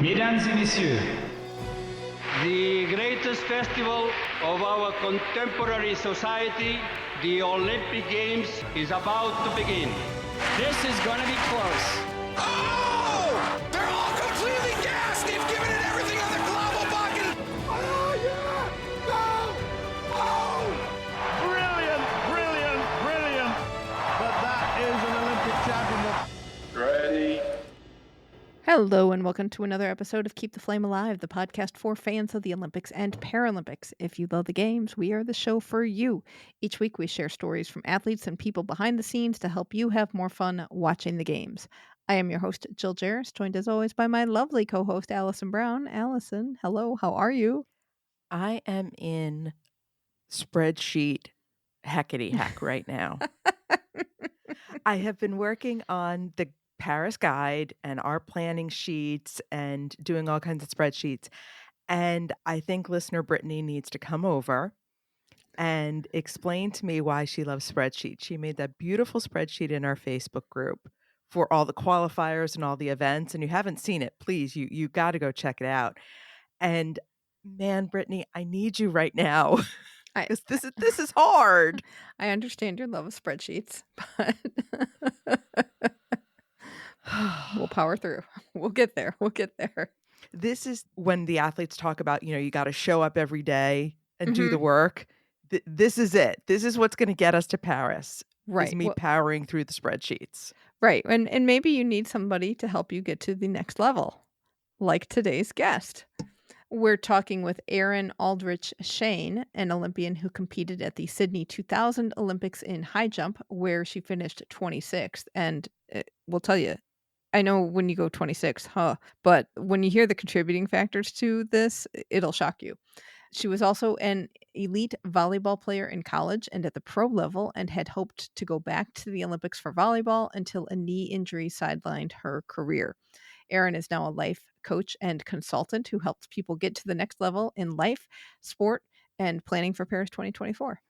Mesdames et messieurs, The greatest festival of our contemporary society, the Olympic Games, is about to begin. This is going to be close. Oh! They're all completely gassed! They've given it everything on the global bucket! Oh, yeah! Go! Oh! Brilliant, brilliant, brilliant. But that is an Olympic championship. Ready? Hello and welcome to another episode of Keep the Flame Alive, the podcast for fans of the Olympics and Paralympics. If you love the games, we are the show for you. Each week we share stories from athletes and people behind the scenes to help you have more fun watching the games. I am your host, Jill Jarris, joined as always by my lovely co-host, Alison Brown. Alison, hello, how are you? I am in spreadsheet hackety hack right now. I have been working on the Paris guide and our planning sheets and doing all kinds of spreadsheets. And I think listener Brittany needs to come over and explain to me why she loves spreadsheets. She made that beautiful spreadsheet in our Facebook group for all the qualifiers and all the events. And you haven't seen it, please, you got to go check it out. And man, Brittany, I need you right now. Because this is hard. I understand your love of spreadsheets, but we'll power through. We'll get there. This is when the athletes talk about, you got to show up every day and do the work. This is it. This is what's going to get us to Paris. Right. Is me powering through the spreadsheets. Right. And maybe you need somebody to help you get to the next level, like today's guest. We're talking with Erin Aldrich-Shean, an Olympian who competed at the Sydney 2000 Olympics in high jump, where she finished 26th. And we'll tell you, I know when you go 26th, but when you hear the contributing factors to this, it'll shock you. She was also an elite volleyball player in college and at the pro level and had hoped to go back to the Olympics for volleyball until a knee injury sidelined her career. Erin is now a life coach and consultant who helps people get to the next level in life, sport, and planning for Paris 2024.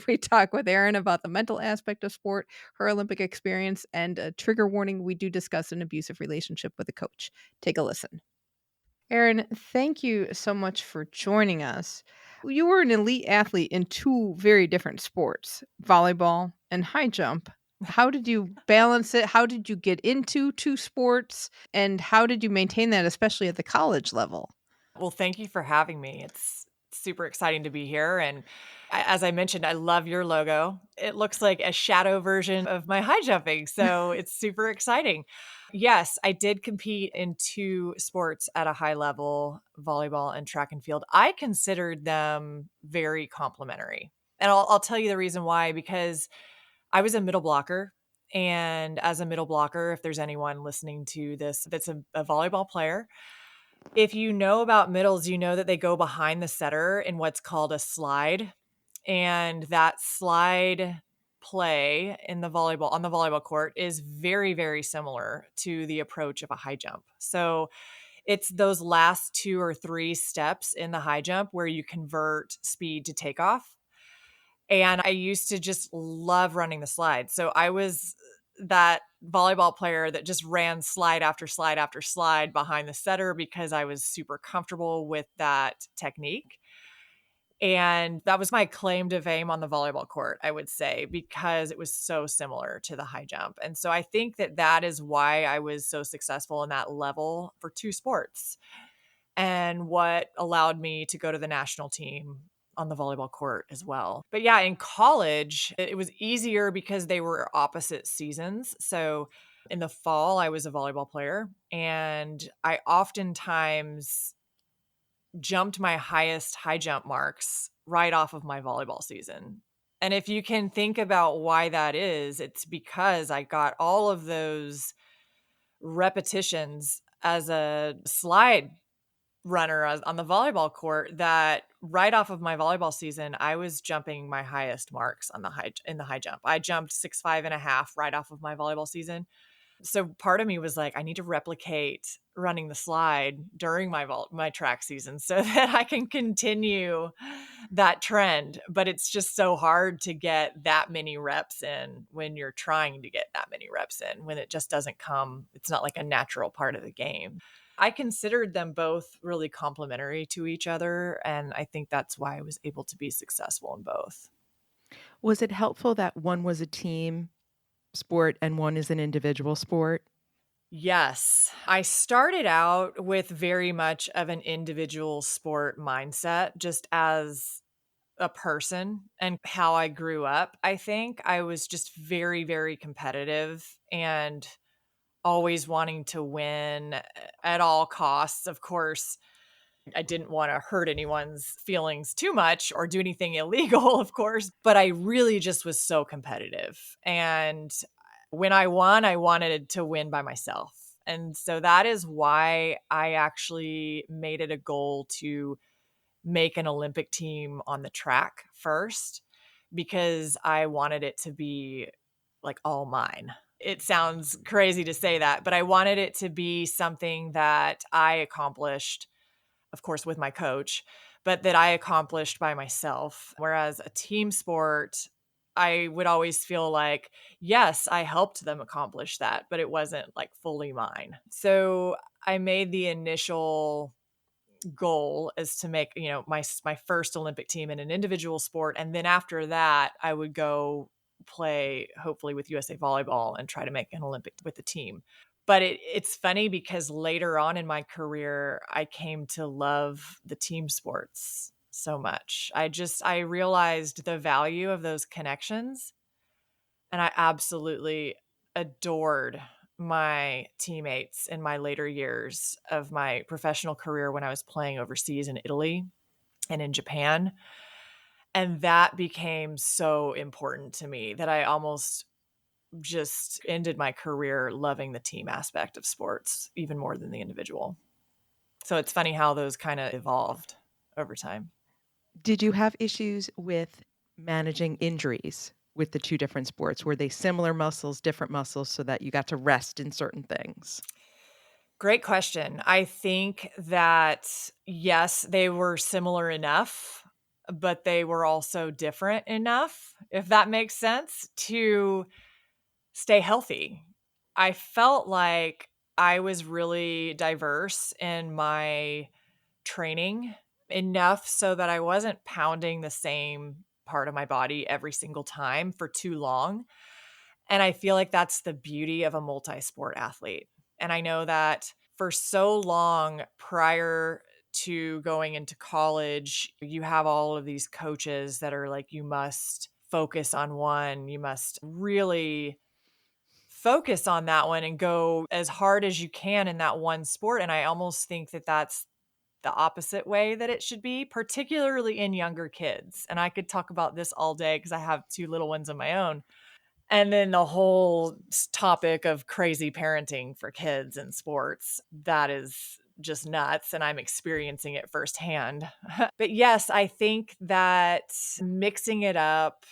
We talk with Erin about the mental aspect of sport, her Olympic experience, and a trigger warning. We do discuss an abusive relationship with a coach. Take a listen. Erin, thank you so much for joining us. You were an elite athlete in two very different sports, volleyball and high jump. How did you balance it? How did you get into two sports? And how did you maintain that, especially at the college level? Well, thank you for having me. It's super exciting to be here. And as I mentioned, I love your logo. It looks like a shadow version of my high jumping. So it's super exciting. Yes, I did compete in two sports at a high level, volleyball and track and field. I considered them very complementary. And I'll tell you the reason why, because I was a middle blocker. And as a middle blocker, if there's anyone listening to this that's a volleyball player, if you know about middles, you know that they go behind the setter in what's called a slide. And that slide play in the volleyball on the volleyball court is very, very similar to the approach of a high jump. So it's those last 2 or 3 steps in the high jump where you convert speed to takeoff. And I used to just love running the slide. So I was that volleyball player that just ran slide after slide after slide behind the setter because I was super comfortable with that technique. And that was my claim to fame on the volleyball court, I would say, because it was so similar to the high jump. And so I think that is why I was so successful in that level for two sports and what allowed me to go to the national team on the volleyball court as well. But yeah, in college, it was easier because they were opposite seasons. So in the fall, I was a volleyball player, and I oftentimes jumped my highest high jump marks right off of my volleyball season. And if you can think about why that is, it's because I got all of those repetitions as a slide runner on the volleyball court that right off of my volleyball season, I was jumping my highest marks on in the high jump. I jumped 6'5.5" right off of my volleyball season. So part of me was like, I need to replicate running the slide during my track season so that I can continue that trend. But it's just so hard to get that many reps in when you're trying to get that many reps in, when it just doesn't come. It's not like a natural part of the game. I considered them both really complementary to each other, and I think that's why I was able to be successful in both. Was it helpful that one was a team sport and one is an individual sport? Yes. I started out with very much of an individual sport mindset, just as a person and how I grew up. I think I was just very, very competitive and always wanting to win at all costs. Of course, I didn't want to hurt anyone's feelings too much or do anything illegal, of course, but I really just was so competitive. And when I won, I wanted to win by myself. And so that is why I actually made it a goal to make an Olympic team on the track first, because I wanted it to be like all mine. It sounds crazy to say that, but I wanted it to be something that I accomplished, of course, with my coach, but that I accomplished by myself. Whereas a team sport, I would always feel like, yes, I helped them accomplish that, but it wasn't like fully mine. So I made the initial goal is to make, my first Olympic team in an individual sport. And then after that, I would go play, hopefully with USA Volleyball, and try to make an Olympic with the team. But it's funny because later on in my career, I came to love the team sports so much. I realized the value of those connections, and I absolutely adored my teammates in my later years of my professional career when I was playing overseas in Italy and in Japan. And that became so important to me that I almost just ended my career loving the team aspect of sports even more than the individual. So it's funny how those kind of evolved over time. Did you have issues with managing injuries with the two different sports? Were they similar muscles, different muscles, so that you got to rest in certain things? Great question. I think that, yes, they were similar enough, but they were also different enough, if that makes sense, to stay healthy. I felt like I was really diverse in my training, enough so that I wasn't pounding the same part of my body every single time for too long. And I feel like that's the beauty of a multi-sport athlete. And I know that for so long prior to going into college, you have all of these coaches that are like, you must focus on one, you must really focus on that one and go as hard as you can in that one sport. And I almost think that that's the opposite way that it should be, particularly in younger kids. And I could talk about this all day because I have two little ones of my own. And then the whole topic of crazy parenting for kids in sports, that is just nuts. And I'm experiencing it firsthand. But yes, I think that mixing it up,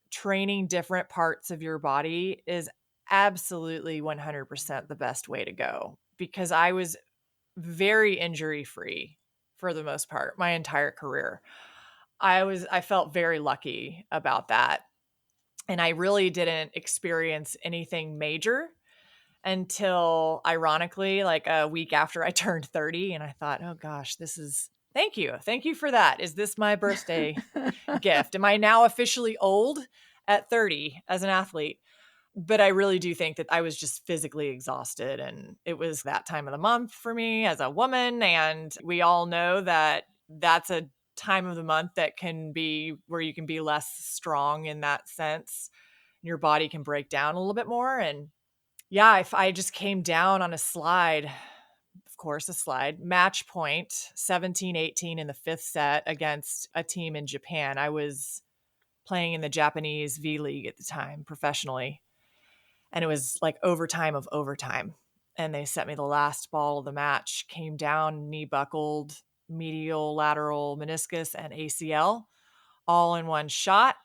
training different parts of your body is absolutely 100% the best way to go, because I was very injury free for the most part my entire career. I felt very lucky about that. And I really didn't experience anything major until, ironically, like a week after I turned 30. And I thought, oh gosh, thank you. Thank you for that. Is this my birthday gift? Am I now officially old at 30 as an athlete? But I really do think that I was just physically exhausted, and it was that time of the month for me as a woman. And we all know that that's a time of the month that can be where you can be less strong in that sense. Your body can break down a little bit more. And yeah, if I just came down on a slide, of course, a slide, match point 17-18 in the fifth set against a team in Japan. I was playing in the Japanese V League at the time professionally. And it was like overtime of overtime. And they sent me the last ball of the match, came down, knee buckled, medial lateral meniscus and ACL all in one shot.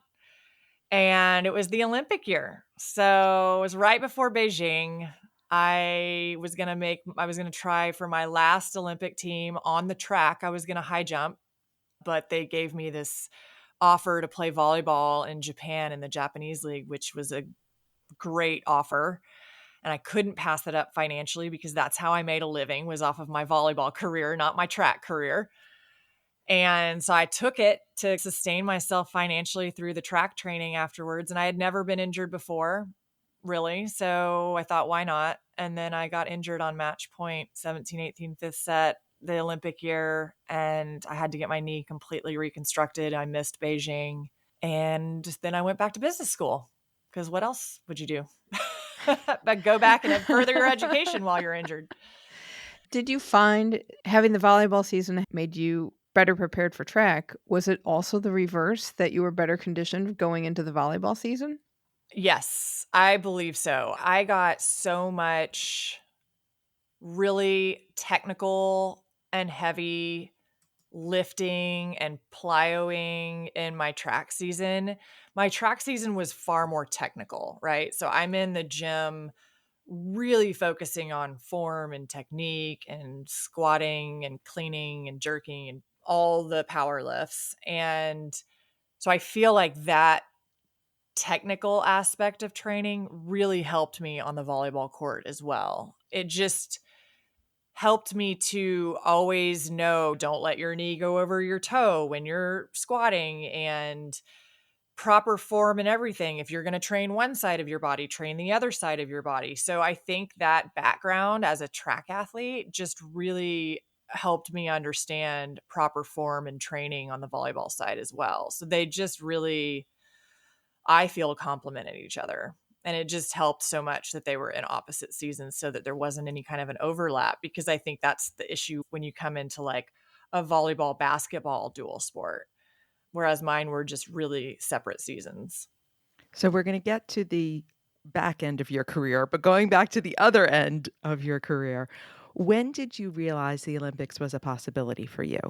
And it was the Olympic year. So it was right before Beijing. I was going to try for my last Olympic team on the track. I was going to high jump, but they gave me this offer to play volleyball in Japan in the Japanese league, which was a great offer. And I couldn't pass that up financially because that's how I made a living, was off of my volleyball career, not my track career. And so I took it to sustain myself financially through the track training afterwards. And I had never been injured before, really. So I thought, why not? And then I got injured on match point, 17-18, fifth set, the Olympic year. And I had to get my knee completely reconstructed. I missed Beijing. And then I went back to business school, because what else would you do? But go back and further your education while you're injured. Did you find having the volleyball season made you better prepared for track? Was it also the reverse, that you were better conditioned going into the volleyball season? Yes, I believe so. I got so much really technical and heavy lifting and plyoing in my track season. My track season was far more technical, right? So I'm in the gym really focusing on form and technique and squatting and cleaning and jerking and all the power lifts. And so I feel like that technical aspect of training really helped me on the volleyball court as well. It just helped me to always know, don't let your knee go over your toe when you're squatting, and proper form and everything. If you're going to train one side of your body, train the other side of your body. So I think that background as a track athlete just really helped me understand proper form and training on the volleyball side as well. So they just really, I feel, complemented each other. And it just helped so much that they were in opposite seasons, so that there wasn't any kind of an overlap, because I think that's the issue when you come into like a volleyball basketball dual sport, whereas mine were just really separate seasons. So we're going to get to the back end of your career, but going back to the other end of your career, when did you realize the Olympics was a possibility for you?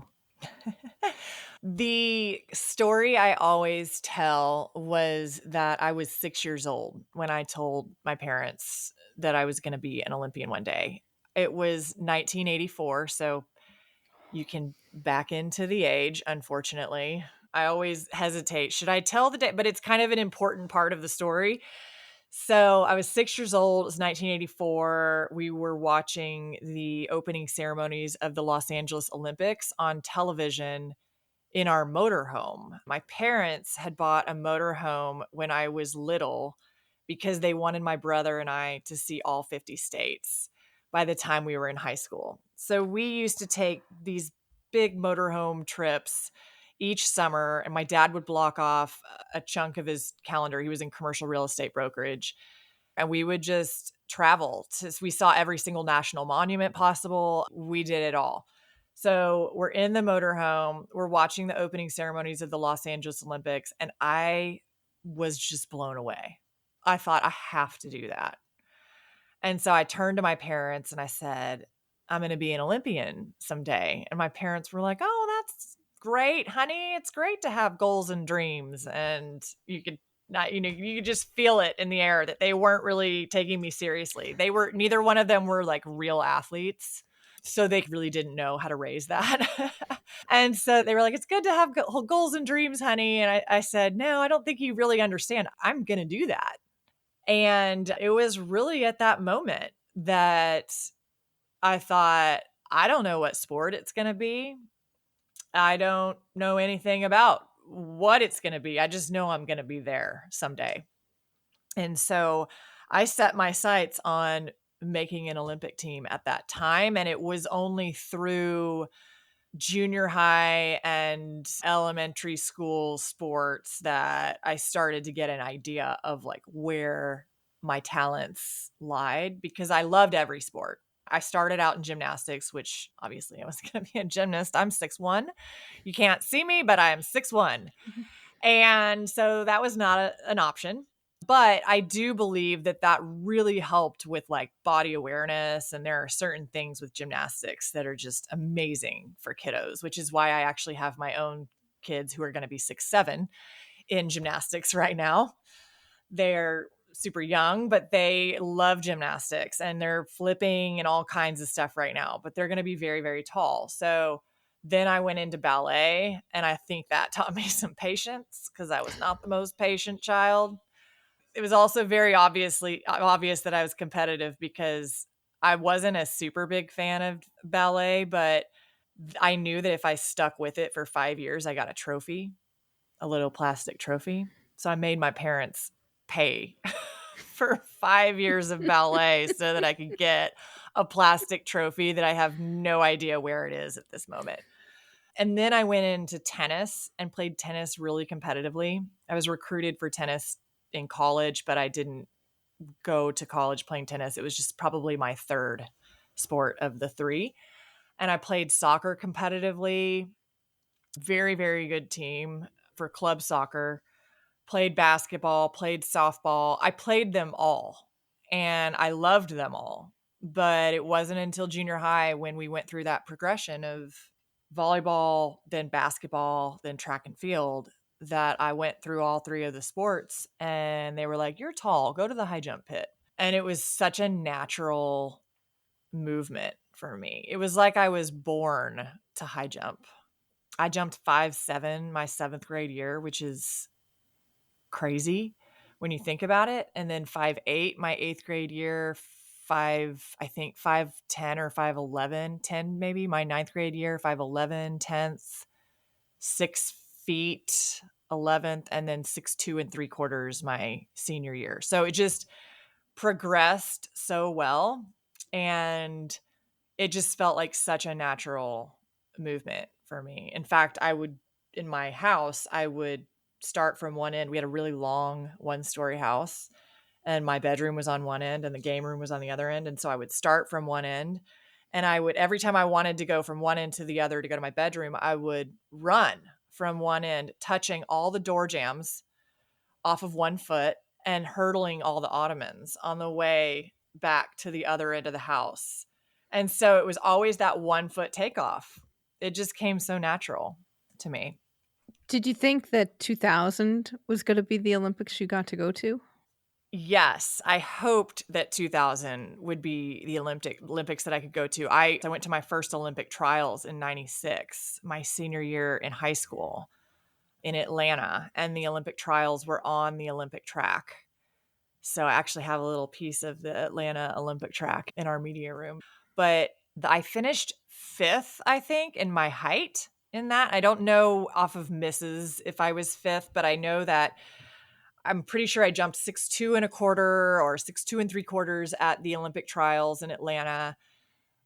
The story I always tell was that I was 6 years old when I told my parents that I was going to be an Olympian one day. It was 1984, so you can back into the age, unfortunately. I always hesitate. Should I tell the day? But it's kind of an important part of the story. So I was 6 years old. It was 1984. We were watching the opening ceremonies of the Los Angeles Olympics on television in our motorhome. My parents had bought a motorhome when I was little because they wanted my brother and I to see all 50 states by the time we were in high school. So we used to take these big motorhome trips each summer, and my dad would block off a chunk of his calendar. He was in commercial real estate brokerage, and we would just travel. We saw every single national monument possible. We did it all. So we're in the motorhome, we're watching the opening ceremonies of the Los Angeles Olympics, and I was just blown away. I thought, I have to do that. And so I turned to my parents and I said, I'm going to be an Olympian someday. And my parents were like, oh, that's great, honey. It's great to have goals and dreams. And you could not, you could just feel it in the air that they weren't really taking me seriously. Neither one of them were like real athletes. So they really didn't know how to raise that. And so they were like, it's good to have goals and dreams, honey. And I said, no, I don't think you really understand. I'm going to do that. And it was really at that moment that I thought, I don't know what sport it's going to be. I don't know anything about what it's going to be. I just know I'm going to be there someday. And so I set my sights on making an Olympic team at that time. And it was only through junior high and elementary school sports that I started to get an idea of like where my talents lied, because I loved every sport. I started out in gymnastics, which obviously I was going to be a gymnast. I'm 6'1". You can't see me, but I am 6'1". And so that was not an option. But I do believe that really helped with like body awareness. And there are certain things with gymnastics that are just amazing for kiddos, which is why I actually have my own kids who are going to be 6'7" in gymnastics right now. They're super young, but they love gymnastics and they're flipping and all kinds of stuff right now, but they're going to be very, very tall. So then I went into ballet, and I think that taught me some patience because I was not the most patient child. It was also very obvious that I was competitive because I wasn't a super big fan of ballet, but I knew that if I stuck with it for 5 years, I got a trophy, a little plastic trophy. So I made my parents pay for 5 years of ballet so that I could get a plastic trophy that I have no idea where it is at this moment. And then I went into tennis and played tennis really competitively. I was recruited for tennis in college, but I didn't go to college playing tennis. It was just probably my third sport of the three. And I played soccer competitively. Very, very good team for club soccer. Played basketball, played softball. I played them all and I loved them all. But it wasn't until junior high when we went through that progression of volleyball, then basketball, then track and field, that I went through all three of the sports, and they were like, "You're tall, go to the high jump pit." And it was such a natural movement for me. It was like I was born to high jump. I jumped 5'7" my 7th grade year, which is crazy when you think about it. And then 5'8" my 8th grade year, 5'10" or 5'11", 10 maybe my 9th grade year, 5'11", 10th, 6 feet, 11th, and then 6'2" and 3/4 my senior year. So it just progressed so well. And it just felt like such a natural movement for me. In fact, in my house, I would start from one end. We had a really long 1-story house, and my bedroom was on one end and the game room was on the other end. And so I would start from one end, and every time I wanted to go from one end to the other to go to my bedroom, I would run from one end, touching all the door jambs off of one foot and hurdling all the ottomans on the way back to the other end of the house. And so it was always that 1 foot takeoff. It just came so natural to me. Did you think that 2000 was going to be the Olympics you got to go to? Yes, I hoped that 2000 would be the Olympics that I could go to. I went to my first Olympic trials in 96, my senior year in high school in Atlanta, and the Olympic trials were on the Olympic track. So I actually have a little piece of the Atlanta Olympic track in our media room. But I finished 5th, I think, in my height in that. I don't know off of misses if I was 5th, but I know that I'm pretty sure I jumped 6'2" and a quarter or 6'2" and 3/4 at the Olympic trials in Atlanta,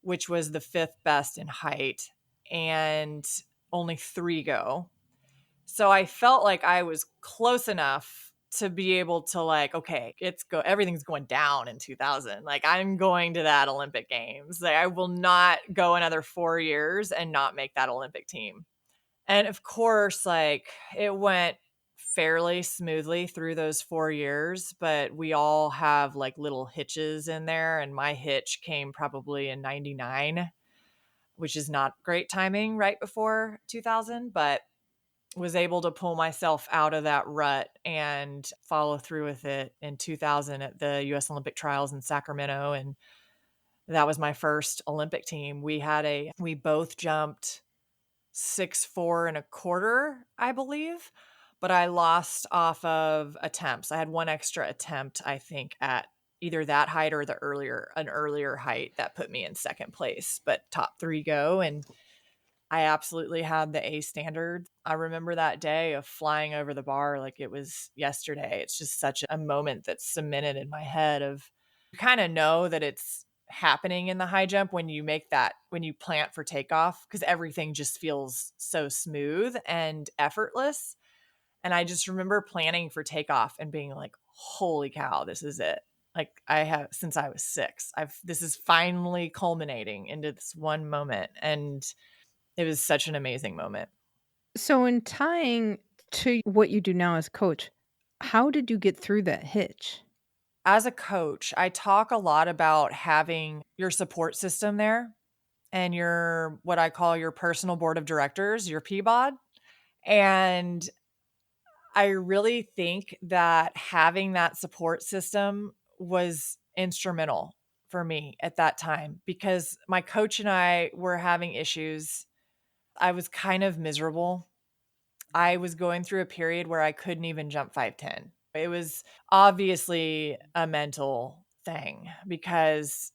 which was the 5th best in height, and only 3 go. So I felt like I was close enough to be able to okay, everything's going down in 2000. Like, I'm going to that Olympic Games. Like, I will not go another 4 years and not make that Olympic team. And of course, it went fairly smoothly through those 4 years, but we all have little hitches in there. And my hitch came probably in 99, which is not great timing right before 2000, but was able to pull myself out of that rut and follow through with it in 2000 at the US Olympic trials in Sacramento. And that was my first Olympic team. We both jumped 6'4" and a quarter, I believe, but I lost off of attempts. I had one extra attempt, I think, at either that height or an earlier height that put me in second place, but top 3 go. And I absolutely had the A standard. I remember that day of flying over the bar like it was yesterday. It's just such a moment that's cemented in my head of, you kind of know that it's happening in the high jump when you plant for takeoff, because everything just feels so smooth and effortless. And I just remember planning for takeoff and being like, holy cow, this is it. Like, I have since I was 6. This is finally culminating into this one moment. And it was such an amazing moment. So, in tying to what you do now as a coach, how did you get through that hitch? As a coach, I talk a lot about having your support system there and what I call your personal board of directors, your PBOD. And I really think that having that support system was instrumental for me at that time because my coach and I were having issues. I was kind of miserable. I was going through a period where I couldn't even jump 5'10". It was obviously a mental thing because,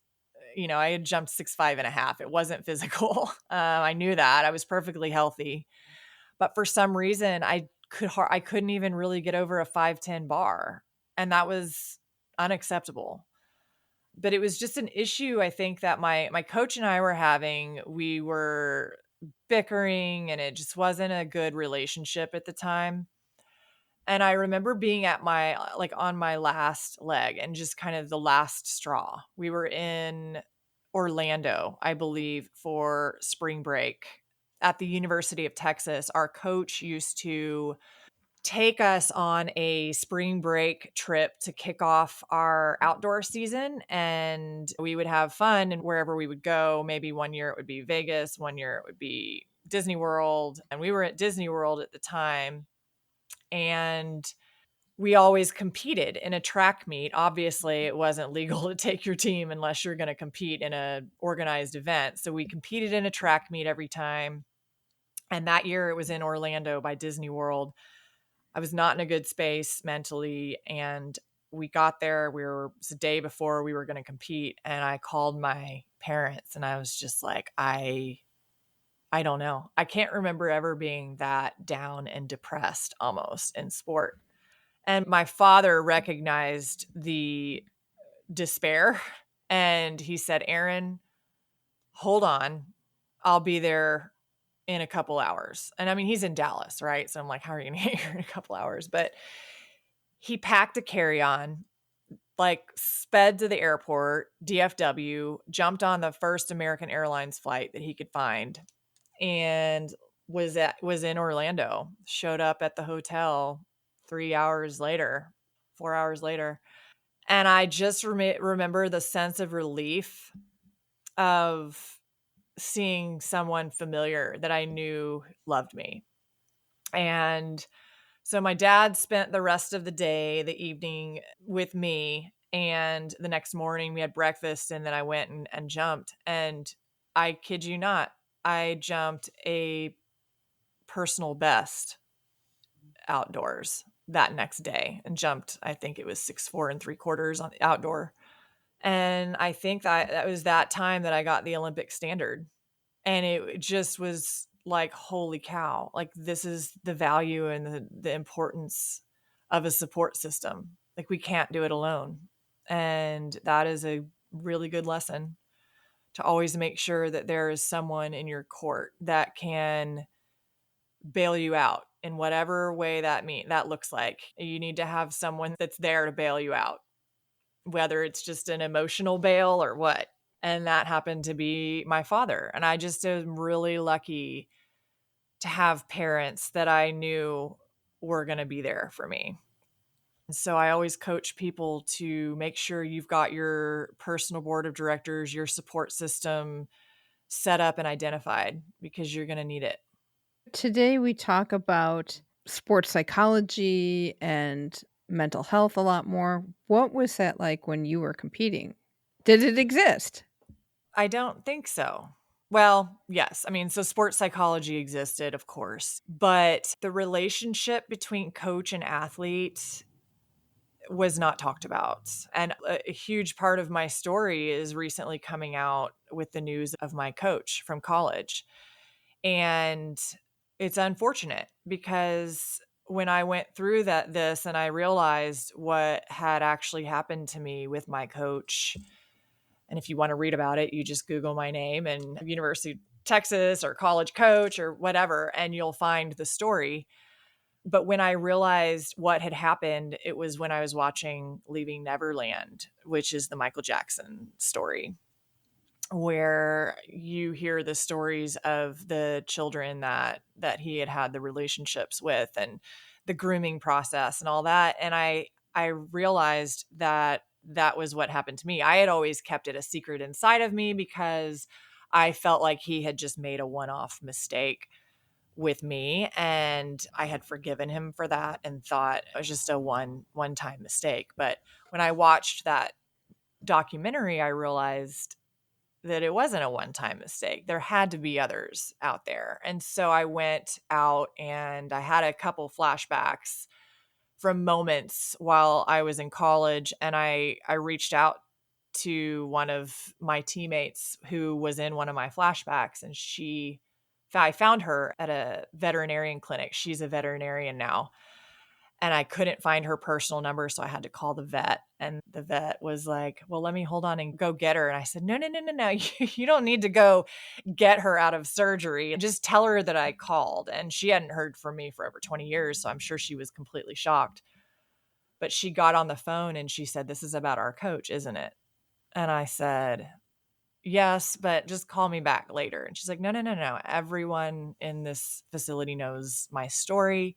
I had jumped 6'5.5". It wasn't physical. I knew that. I was perfectly healthy. But for some reason, I couldn't even really get over a 5'10" bar. And that was unacceptable. But it was just an issue, I think, that my coach and I were having. We were bickering and it just wasn't a good relationship at the time. And I remember being at on my last leg and just kind of the last straw. We were in Orlando, I believe, for spring break at the University of Texas. Our coach used to take us on a spring break trip to kick off our outdoor season, and we would have fun and wherever we would go. Maybe one year it would be Vegas, one year it would be Disney World, and we were at Disney World at the time. And we always competed in a track meet. Obviously, it wasn't legal to take your team unless you're going to compete in an organized event. So we competed in a track meet every time. And that year it was in Orlando by Disney World. I was not in a good space mentally. And we got there. It was the day before we were going to compete. And I called my parents and I was just like, I don't know. I can't remember ever being that down and depressed almost in sport. And my father recognized the despair and he said, Erin, hold on. I'll be there in a couple hours. And I mean, he's in Dallas, right? So I'm like, how are you going to get here in a couple hours? But he packed a carry-on, sped to the airport, DFW, jumped on the first American Airlines flight that he could find, and was in Orlando, showed up at the hotel 3 hours later, 4 hours later. And I just remember the sense of relief of seeing someone familiar that I knew loved me. And so my dad spent the rest of the evening with me. And the next morning we had breakfast and then I went and jumped. And I kid you not, I jumped a personal best outdoors that next day and jumped, I think it was 6'4 3/4" on the outdoor. And I think that was that time that I got the Olympic standard. And it just was like, holy cow, like this is the value and the importance of a support system. Like we can't do it alone. And that is a really good lesson, to always make sure that there is someone in your court that can bail you out in whatever way that looks like. You need to have someone that's there to bail you out, whether it's just an emotional bail or what. And that happened to be my father. And I just am really lucky to have parents that I knew were going to be there for me. So I always coach people to make sure you've got your personal board of directors, your support system set up and identified, because you're going to need it. Today we talk about sports psychology and mental health a lot more. What was that like when you were competing? Did it exist? I don't think so. Well, yes. I mean, so sports psychology existed, of course, but the relationship between coach and athlete was not talked about. And a huge part of my story is recently coming out with the news of my coach from college. And it's unfortunate because when I went through this and I realized what had actually happened to me with my coach, and if you want to read about it, you just Google my name and University of Texas or college coach or whatever, and you'll find the story. But when I realized what had happened, it was when I was watching Leaving Neverland, which is the Michael Jackson story, where you hear the stories of the children that he had the relationships with and the grooming process and all that. And I realized that was what happened to me. I had always kept it a secret inside of me because I felt like he had just made a one-off mistake with me, and I had forgiven him for that and thought it was just a one-time mistake. But when I watched that documentary, I realized that it wasn't a one-time mistake. There had to be others out there. And so I went out and I had a couple flashbacks from moments while I was in college, and I reached out to one of my teammates who was in one of my flashbacks, and I found her at a veterinarian clinic. She's a veterinarian now. And I couldn't find her personal number, so I had to call the vet. And the vet was like, well, let me hold on and go get her. And I said, no. You don't need to go get her out of surgery. Just tell her that I called. And she hadn't heard from me for over 20 years, so I'm sure she was completely shocked. But she got on the phone and she said, this is about our coach, isn't it? And I said, yes, but just call me back later. And she's like, no. Everyone in this facility knows my story.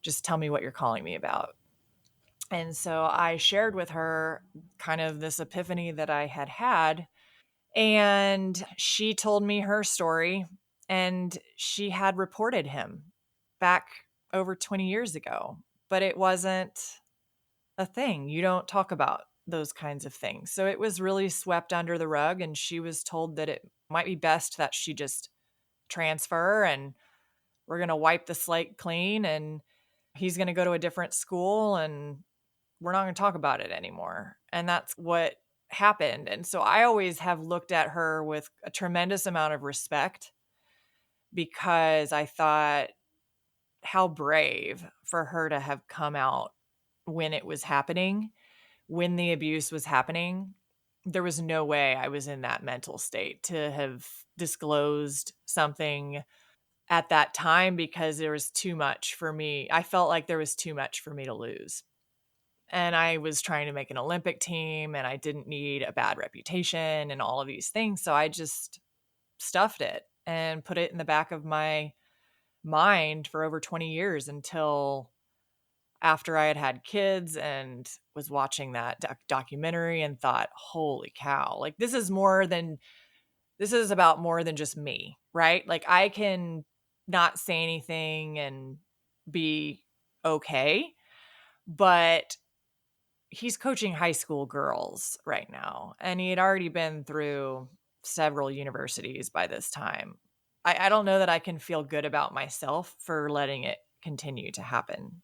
Just tell me what you're calling me about. And so I shared with her kind of this epiphany that I had had. And she told me her story, and she had reported him back over 20 years ago, but it wasn't a thing. You don't talk about those kinds of things. So it was really swept under the rug, and she was told that it might be best that she just transfer, and we're going to wipe the slate clean, and he's going to go to a different school, and we're not going to talk about it anymore. And that's what happened. And so I always have looked at her with a tremendous amount of respect, because I thought how brave for her to have come out when it was happening, when the abuse was happening. There was no way I was in that mental state to have disclosed something at that time, because there was too much for me. I felt like there was too much for me to lose. And I was trying to make an Olympic team, and I didn't need a bad reputation and all of these things. So I just stuffed it and put it in the back of my mind for over 20 years, until after I had had kids and was watching that documentary and thought, holy cow, like this is about more than just me, right? Like I can not say anything and be okay, but he's coaching high school girls right now, and he had already been through several universities by this time. I don't know that I can feel good about myself for letting it continue to happen.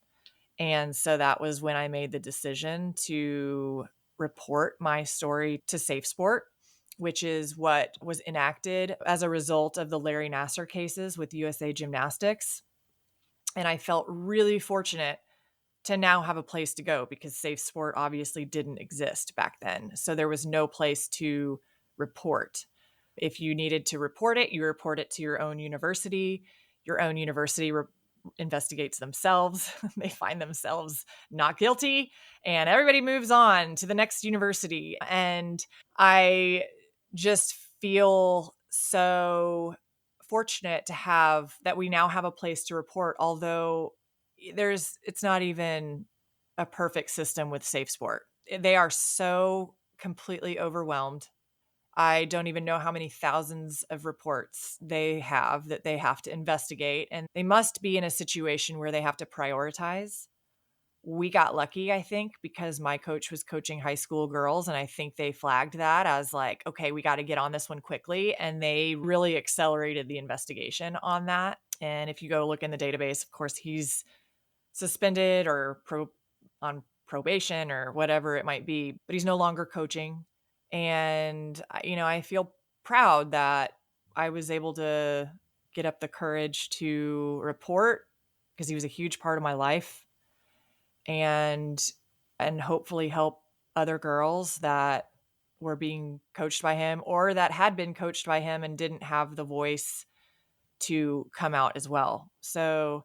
And so that was when I made the decision to report my story to Safe Sport, which is what was enacted as a result of the Larry Nassar cases with USA Gymnastics. And I felt really fortunate to now have a place to go, because Safe Sport obviously didn't exist back then. So there was no place to report. If you needed to report it, you report it to your own university. Your own university investigates themselves. They find themselves not guilty, and everybody moves on to the next university. And I just feel so fortunate to have that we now have a place to report, although it's not even a perfect system with Safe Sport. They are so completely overwhelmed. I don't even know how many thousands of reports they have that they have to investigate, and they must be in a situation where they have to prioritize. We got lucky, I think, because my coach was coaching high school girls, and I think they flagged that as like, okay, we got to get on this one quickly, and they really accelerated the investigation on that. And if you go look in the database, of course, he's suspended or on probation or whatever it might be, but he's no longer coaching. And, I feel proud that I was able to get up the courage to report, because he was a huge part of my life, and hopefully help other girls that were being coached by him, or that had been coached by him and didn't have the voice to come out as well. So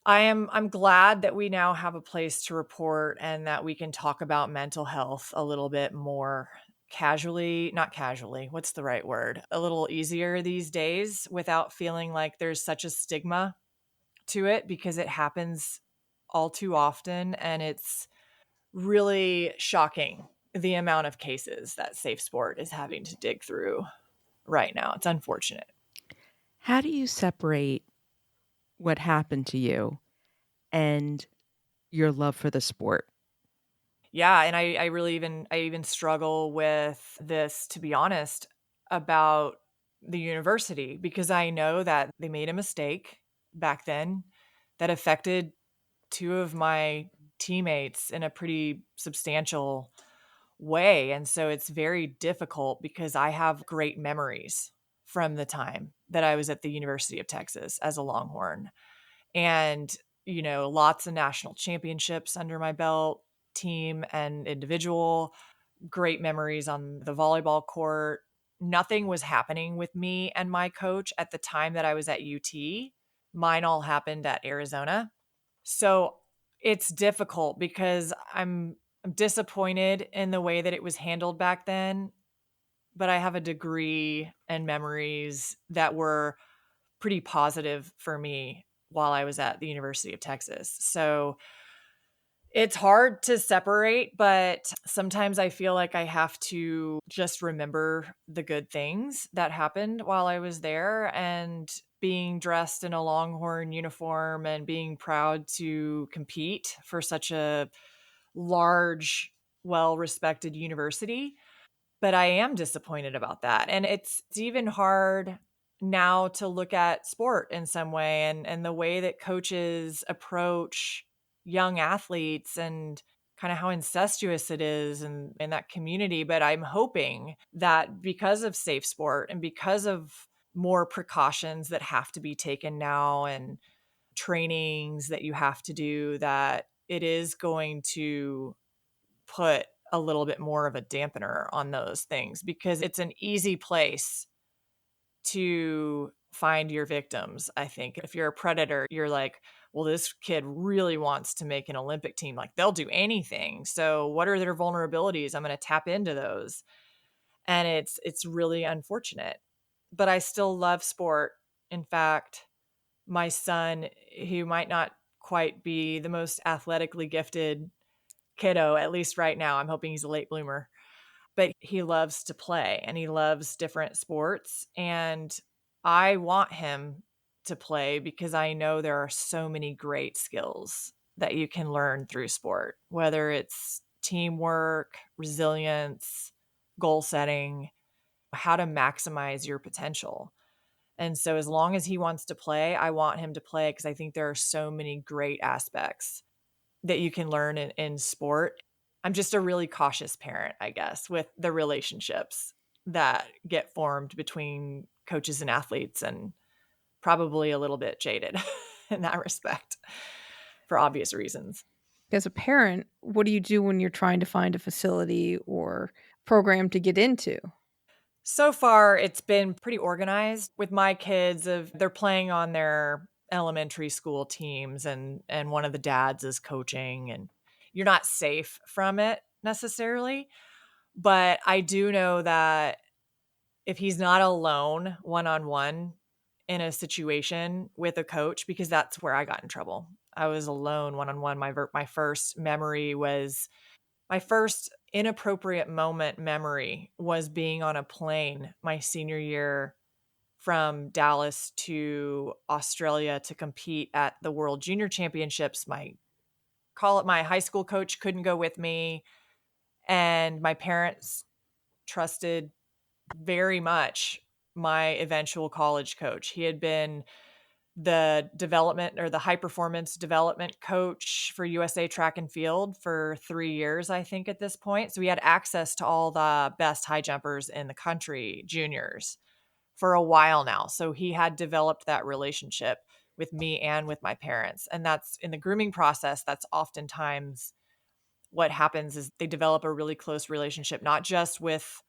I'm glad that we now have a place to report, and that we can talk about mental health a little bit more not casually, what's the right word? A little easier these days, without feeling like there's such a stigma to it, because it happens all too often. And it's really shocking the amount of cases that Safe Sport is having to dig through right now. It's unfortunate. How do you separate what happened to you and your love for the sport. Yeah, and I really even struggle with this, to be honest, about the university, because I know that they made a mistake back then that affected two of my teammates in a pretty substantial way. And so it's very difficult because I have great memories from the time that I was at the University of Texas as a Longhorn. And, lots of national championships under my belt, team and individual, great memories on the volleyball court. Nothing was happening with me and my coach at the time that I was at UT. Mine all happened at Arizona. So it's difficult because I'm disappointed in the way that it was handled back then, but I have a degree and memories that were pretty positive for me while I was at the University of Texas. So it's hard to separate, but sometimes I feel like I have to just remember the good things that happened while I was there, and being dressed in a Longhorn uniform and being proud to compete for such a large, well-respected university. But I am disappointed about that. And it's even hard now to look at sport in some way, and the way that coaches approach young athletes and kind of how incestuous it is in that community. But I'm hoping that because of safe sport and because of more precautions that have to be taken now and trainings that you have to do, that it is going to put a little bit more of a dampener on those things, because it's an easy place to find your victims. I think if you're a predator, you're like, well, this kid really wants to make an Olympic team. Like, they'll do anything. So what are their vulnerabilities? I'm going to tap into those. And it's really unfortunate. But I still love sport. In fact, my son, who might not quite be the most athletically gifted kiddo, at least right now, I'm hoping he's a late bloomer, but he loves to play and he loves different sports. And I want him to play because I know there are so many great skills that you can learn through sport, whether it's teamwork, resilience, goal setting, how to maximize your potential. And so as long as he wants to play, I want him to play, because I think there are so many great aspects that you can learn in sport. I'm just a really cautious parent, I guess, with the relationships that get formed between coaches and athletes, and probably a little bit jaded in that respect for obvious reasons. As a parent, what do you do when you're trying to find a facility or program to get into? So far, it's been pretty organized with my kids. They're playing on their elementary school teams, and one of the dads is coaching, and you're not safe from it necessarily. But I do know that if he's not alone one-on-one in a situation with a coach, because that's where I got in trouble. I was alone one-on-one. My first memory was my first inappropriate moment memory was being on a plane my senior year from Dallas to Australia to compete at the World Junior Championships. My high school coach couldn't go with me, and my parents trusted very much my eventual college coach. He had been the development or the high performance development coach for USA Track and Field for 3 years, I think, at this point. So he had access to all the best high jumpers in the country, juniors, for a while now. So he had developed that relationship with me and with my parents. And that's in the grooming process. That's oftentimes what happens, is they develop a really close relationship, not just with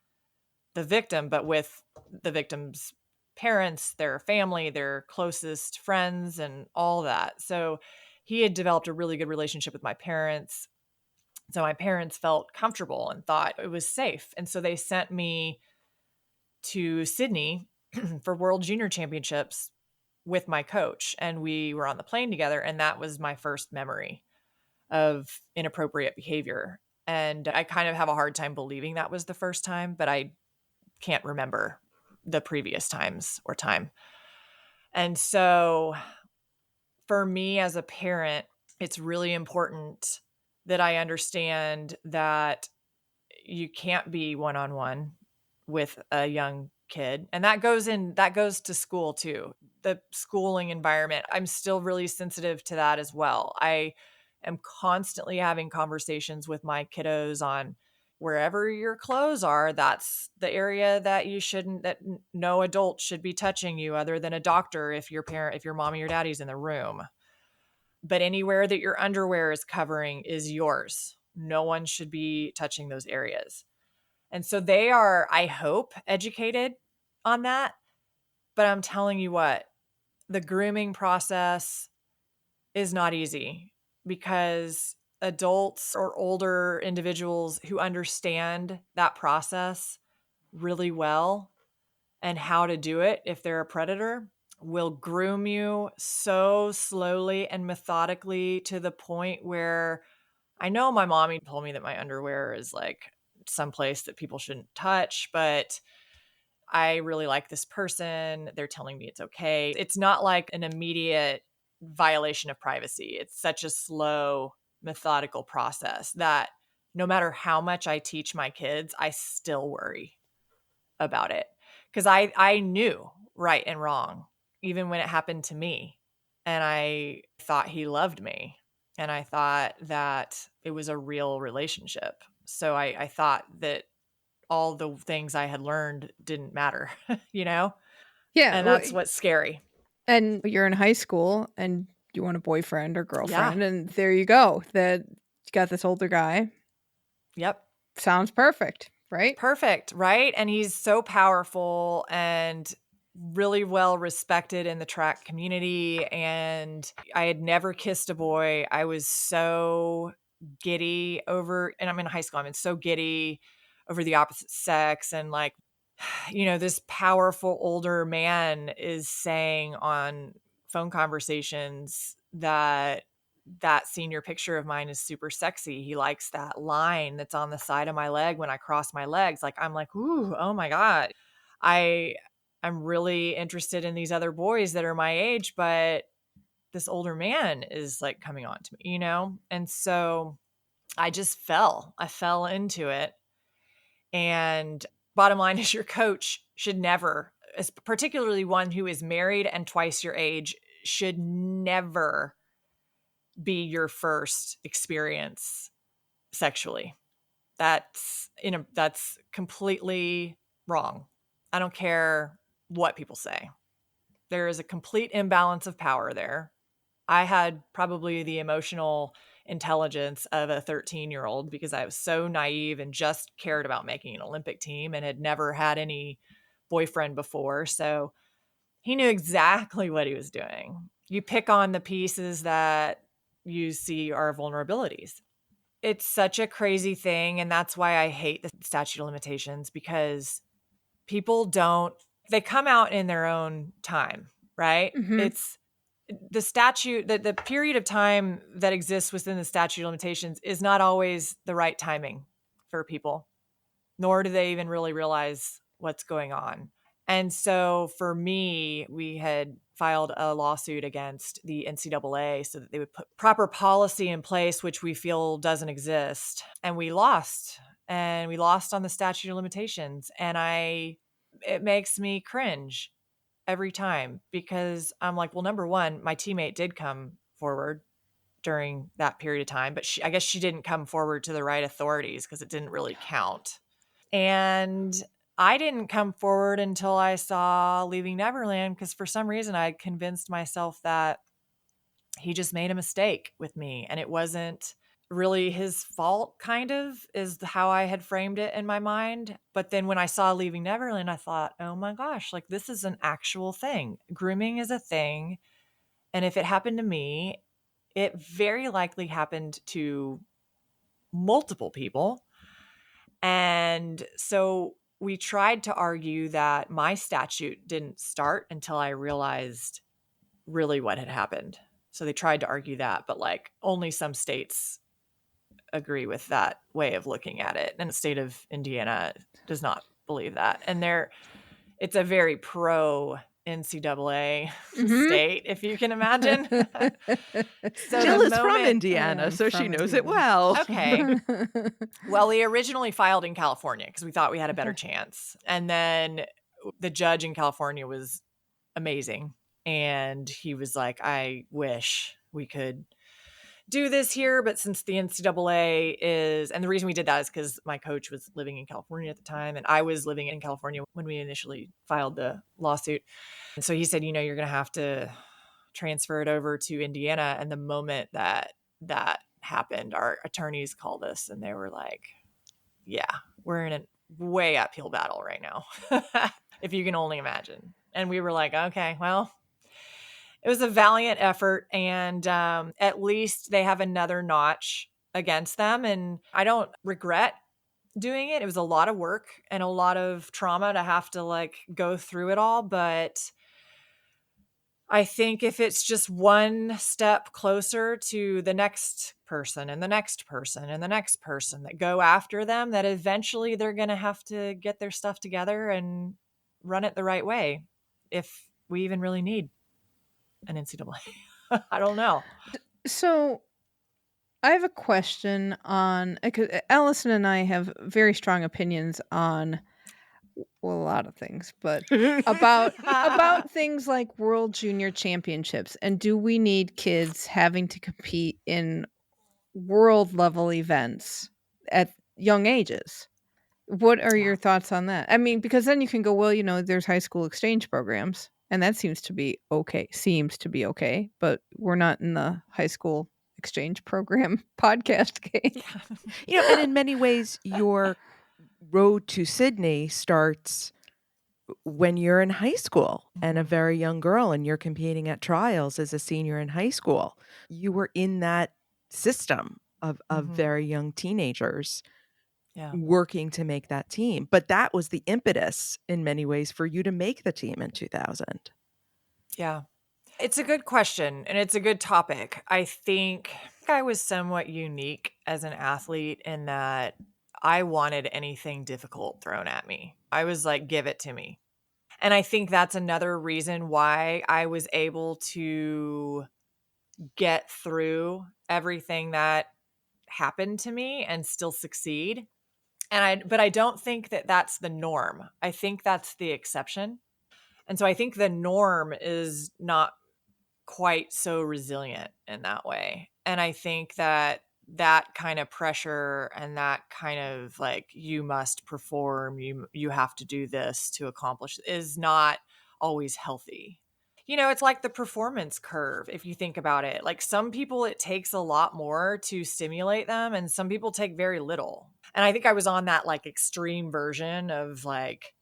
the victim, but with the victim's parents, their family, their closest friends, and all that. So he had developed a really good relationship with my parents. So my parents felt comfortable and thought it was safe. And so they sent me to Sydney for World Junior Championships with my coach. And we were on the plane together. And that was my first memory of inappropriate behavior. And I kind of have a hard time believing that was the first time, but I can't remember the previous times or time. And so for me as a parent, it's really important that I understand that you can't be one-on-one with a young kid. And that goes to school too. The schooling environment, I'm still really sensitive to that as well. I am constantly having conversations with my kiddos on wherever your clothes are, that's the area that no adult should be touching you other than a doctor if your mom or your daddy's in the room. But anywhere that your underwear is covering is yours. No one should be touching those areas. And so they are, I hope, educated on that. But I'm telling you what, the grooming process is not easy because adults or older individuals who understand that process really well and how to do it if they're a predator will groom you so slowly and methodically to the point where I know my mommy told me that my underwear is like someplace that people shouldn't touch, but I really like this person. They're telling me it's okay. It's not like an immediate violation of privacy. It's such a slow, methodical process that no matter how much I teach my kids, I still worry about it. Because I knew right and wrong, even when it happened to me. And I thought he loved me. And I thought that it was a real relationship. So I thought that all the things I had learned didn't matter, you know? Yeah. And that's what's scary. And you're in high school and you want a boyfriend or girlfriend, Yeah. and there you go. That you got this older guy. Yep. Sounds perfect, right? Perfect, right? And he's so powerful and really well respected in the track community. And I had never kissed a boy. I was so giddy and I'm in high school. I'm so giddy over the opposite sex. And like, you know, this powerful older man is saying on phone conversations that senior picture of mine is super sexy. He likes that line that's on the side of my leg when I cross my legs. Like, I'm like, ooh, oh my God. I'm really interested in these other boys that are my age, but this older man is like coming on to me, you know? And so I fell into it. And bottom line is your coach should never, particularly one who is married and twice your age, should never be your first experience sexually. That's completely wrong. I don't care what people say. There is a complete imbalance of power there. I had probably the emotional intelligence of a 13-year-old because I was so naive and just cared about making an Olympic team and had never had any boyfriend before. So he knew exactly what he was doing. You pick on the pieces that you see are vulnerabilities. It's such a crazy thing. And that's why I hate the statute of limitations, because they come out in their own time, right? Mhm. It's the statute, the period of time that exists within the statute of limitations is not always the right timing for people, nor do they even really realize what's going on. And so for me, we had filed a lawsuit against the NCAA so that they would put proper policy in place, which we feel doesn't exist. And we lost on the statute of limitations. And it makes me cringe every time, because I'm like, well, number one, my teammate did come forward during that period of time, but I guess she didn't come forward to the right authorities because it didn't really count. And I didn't come forward until I saw Leaving Neverland, because for some reason I had convinced myself that he just made a mistake with me and it wasn't really his fault, kind of, is how I had framed it in my mind. But then when I saw Leaving Neverland, I thought, oh my gosh, like this is an actual thing. Grooming is a thing. And if it happened to me, it very likely happened to multiple people. And so we tried to argue that my statute didn't start until I realized really what had happened. So they tried to argue that, but like only some states agree with that way of looking at it. And the state of Indiana does not believe that. And it's a very pro NCAA Mhm. state, if you can imagine. So Jill the is from moment- Indiana, I'm so she from knows it Indiana. well. Okay. Well, we originally filed in California because we thought we had a better chance. And then the judge in California was amazing. And he was like, I wish we could do this here. But since the NCAA is, and the reason we did that is because my coach was living in California at the time. And I was living in California when we initially filed the lawsuit. And so he said, you're going to have to transfer it over to Indiana. And the moment that happened, our attorneys called us and they were like, yeah, we're in a way uphill battle right now, if you can only imagine. And we were like, okay, well, it was a valiant effort. And at least they have another notch against them. And I don't regret doing it. It was a lot of work and a lot of trauma to have to like go through it all. But I think if it's just one step closer to the next person and the next person and the next person that go after them, that eventually they're going to have to get their stuff together and run it the right way. If we even really need an NCAA. I don't know. So I have a question on, because Alison and I have very strong opinions on a lot of things, but about things like World Junior Championships, and do we need kids having to compete in world level events at young ages? What are your thoughts on that? I mean, because then you can go, well, there's high school exchange programs, and that seems to be okay, but we're not in the high school exchange program podcast game. And in many ways, your road to Sydney starts when you're in high school and a very young girl and you're competing at trials as a senior in high school. You were in that system of very young teenagers working to make that team. But that was the impetus in many ways for you to make the team in 2000. Yeah. It's a good question and it's a good topic. I think I was somewhat unique as an athlete in that I wanted anything difficult thrown at me. I was like, give it to me. And I think that's another reason why I was able to get through everything that happened to me and still succeed. But I don't think that that's the norm. I think that's the exception. And so I think the norm is not quite so resilient in that way. And I think that kind of pressure and that kind of like, you must perform, you have to do this to accomplish, is not always healthy. It's like the performance curve, if you think about it. Like some people, it takes a lot more to stimulate them, and some people take very little. And I think I was on that like extreme version of like,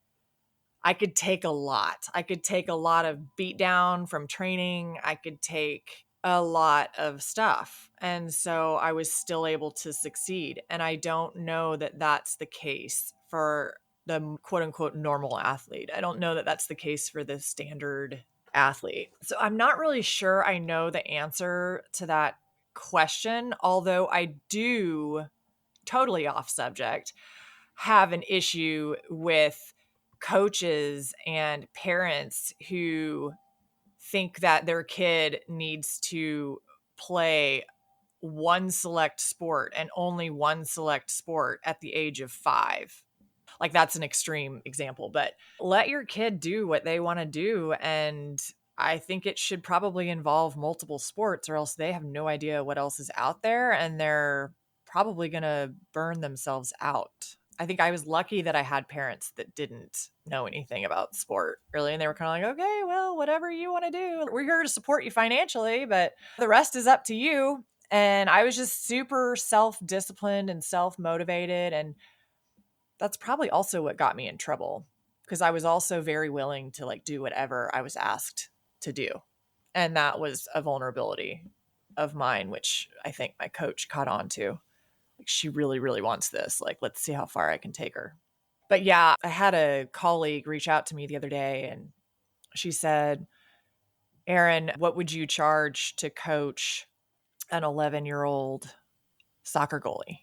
I could take a lot. I could take a lot of beat down from training. I could take a lot of stuff. And so I was still able to succeed. And I don't know that that's the case for the quote unquote normal athlete. I don't know that that's the case for the standard athlete. So I'm not really sure I know the answer to that question, although I do, totally off subject, have an issue with coaches and parents who think that their kid needs to play one select sport and only one select sport at the age of 5. Like that's an extreme example, but let your kid do what they want to do. And I think it should probably involve multiple sports, or else they have no idea what else is out there and they're probably going to burn themselves out. I think I was lucky that I had parents that didn't know anything about sport really. And they were kind of like, okay, well, whatever you want to do, we're here to support you financially, but the rest is up to you. And I was just super self-disciplined and self-motivated. And that's probably also what got me in trouble, because I was also very willing to like do whatever I was asked to do. And that was a vulnerability of mine, which I think my coach caught on to. Like, she really, really wants this. Like, let's see how far I can take her. But yeah, I had a colleague reach out to me the other day and she said, Erin, what would you charge to coach an 11-year-old soccer goalie?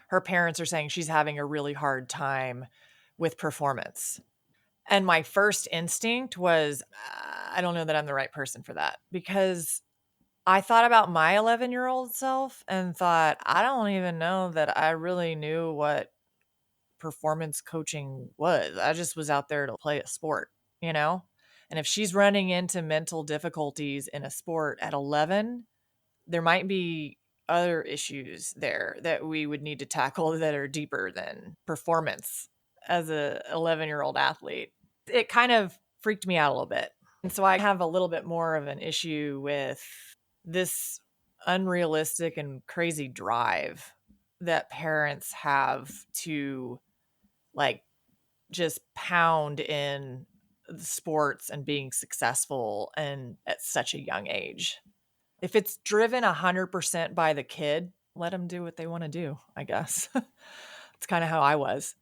Her parents are saying she's having a really hard time with performance. And my first instinct was, I don't know that I'm the right person for that, because I thought about my 11-year-old self and thought, I don't even know that I really knew what performance coaching was. I just was out there to play a sport, you know? And if she's running into mental difficulties in a sport at 11, there might be other issues there that we would need to tackle that are deeper than performance as a 11-year-old athlete. It kind of freaked me out a little bit. And so I have a little bit more of an issue with this unrealistic and crazy drive that parents have to like just pound in the sports and being successful and at such a young age. If it's driven 100% by the kid, let them do what they want to do, I guess. It's kind of how I was.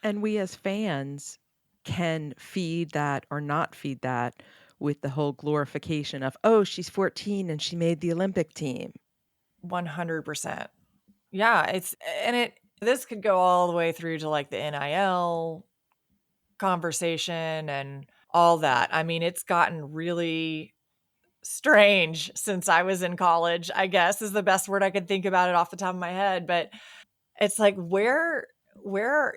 And we as fans can feed that or not feed that with the whole glorification of, oh, she's 14 and she made the Olympic team. 100%. Yeah, this could go all the way through to like the NIL conversation and all that. I mean, it's gotten really strange since I was in college, I guess is the best word I could think about it off the top of my head. But it's like, where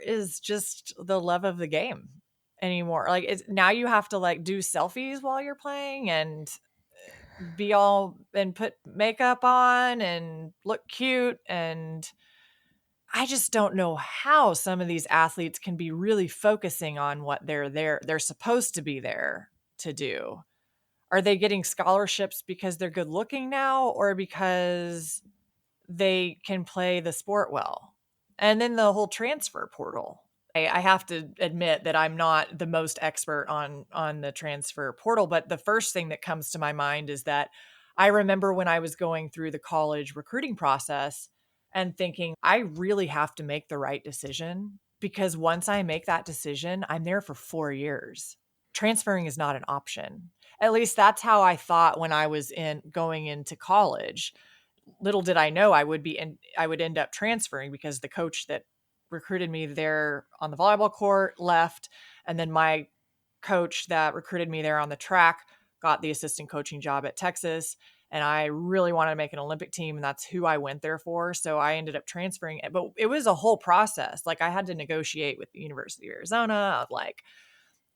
is just the love of the game anymore? Like, it's now you have to like do selfies while you're playing and be all and put makeup on and look cute. And I just don't know how some of these athletes can be really focusing on what they're supposed to be there to do. Are they getting scholarships because they're good looking now, or because they can play the sport well? And then the whole transfer portal. I have to admit that I'm not the most expert on the transfer portal, but the first thing that comes to my mind is that I remember when I was going through the college recruiting process and thinking, I really have to make the right decision, because once I make that decision, I'm there for 4 years. Transferring is not an option. At least that's how I thought when I was going into college. Little did I know I would end up transferring, because the coach that recruited me there on the volleyball court left, and then my coach that recruited me there on the track got the assistant coaching job at Texas, and I really wanted to make an Olympic team, and that's who I went there for. So I ended up transferring. But it was a whole process. Like, I had to negotiate with the University of Arizona of like,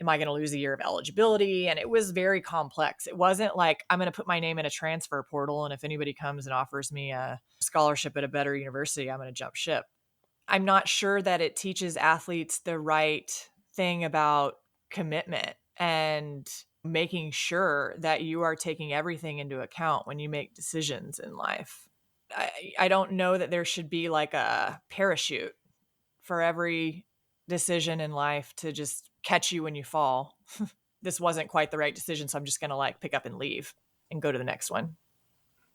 am I going to lose a year of eligibility? And it was very complex. It wasn't like, I'm going to put my name in a transfer portal, and if anybody comes and offers me a scholarship at a better university, I'm going to jump ship. I'm not sure that it teaches athletes the right thing about commitment and making sure that you are taking everything into account when you make decisions in life. I don't know that there should be like a parachute for every decision in life to just catch you when you fall. This wasn't quite the right decision, so I'm just going to like pick up and leave and go to the next one.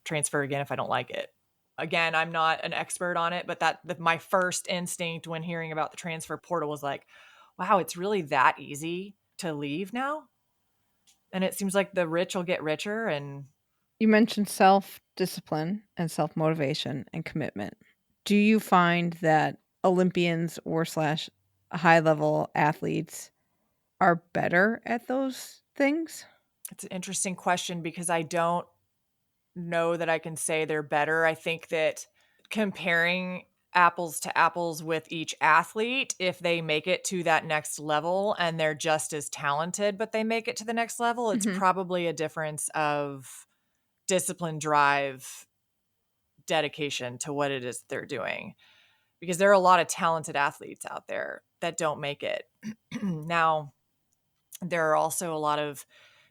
Transfer again if I don't like it. Again, I'm not an expert on it, but my first instinct when hearing about the transfer portal was like, wow, it's really that easy to leave now? And it seems like the rich will get richer. And You mentioned self-discipline and self-motivation and commitment. Do you find that Olympians or slash high-level athletes are better at those things? it's an interesting question, because I don't know that I can say they're better. I think that comparing apples to apples with each athlete, if they make it to that next level and they're just as talented, but they make it to the next level, it's Mhm. probably a difference of discipline, drive, dedication to what it is they're doing. Because there are a lot of talented athletes out there that don't make it. Now, there are also a lot of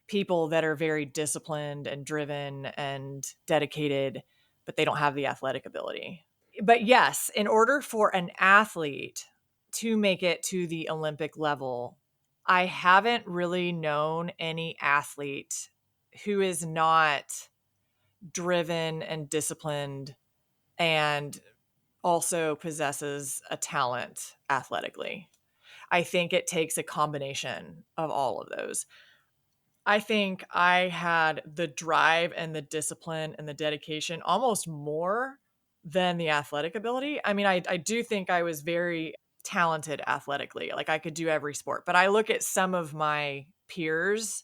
people that are very disciplined and driven and dedicated, but they don't have the athletic ability. But yes, in order for an athlete to make it to the Olympic level, I haven't really known any athlete who is not driven and disciplined and also possesses a talent athletically. I think it takes a combination of all of those. I think I had the drive and the discipline and the dedication almost more than the athletic ability. I mean, I do think I was very talented athletically. Like I could do every sport, but I look at some of my peers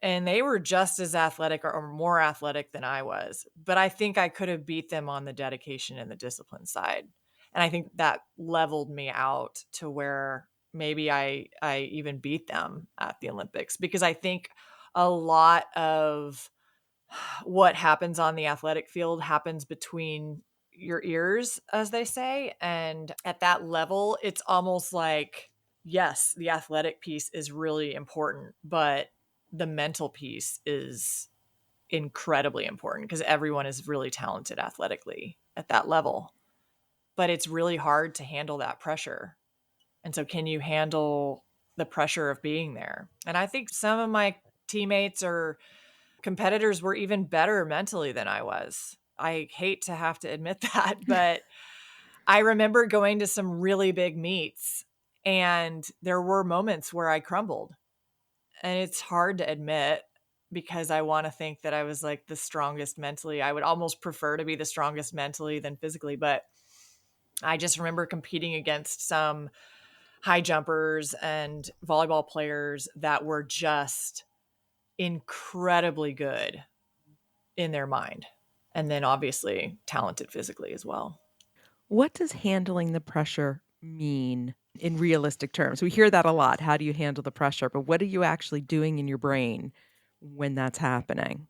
and they were just as athletic or more athletic than I was. But I think I could have beat them on the dedication and the discipline side. And I think that leveled me out to where maybe I even beat them at the Olympics, because I think a lot of what happens on the athletic field happens between your ears, as they say. And at that level, it's almost like, yes, the athletic piece is really important, but the mental piece is incredibly important because everyone is really talented athletically at that level. But it's really hard to handle that pressure. And so can you handle the pressure of being there? And I think some of my teammates or competitors were even better mentally than I was. I hate to have to admit that, but I remember going to some really big meets and there were moments where I crumbled. And it's hard to admit because I want to think that I was like the strongest mentally. I would almost prefer to be the strongest mentally than physically, but I just remember competing against some high jumpers and volleyball players that were just incredibly good in their mind. And then obviously talented physically as well. What does handling the pressure mean in realistic terms? We hear that a lot. How do you handle the pressure? But what are you actually doing in your brain when that's happening?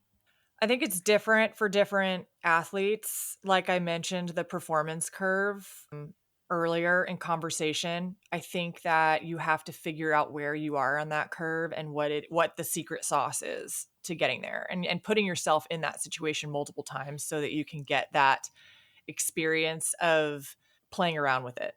I think it's different for different athletes. Like I mentioned, the performance curve earlier in conversation. I think that you have to figure out where you are on that curve and what the secret sauce is to getting there, and putting yourself in that situation multiple times so that you can get that experience of playing around with it.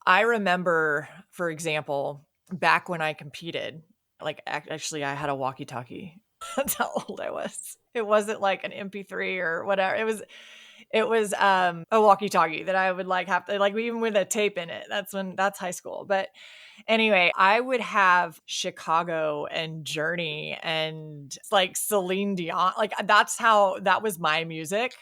I remember, for example, back when I competed, like actually I had a walkie-talkie. That's how old I was. It wasn't like an MP3 or whatever. It was a walkie-talkie that I would like have to, like, even with a tape in it. That's high school. But anyway, I would have Chicago and Journey and like Celine Dion. Like that was my music.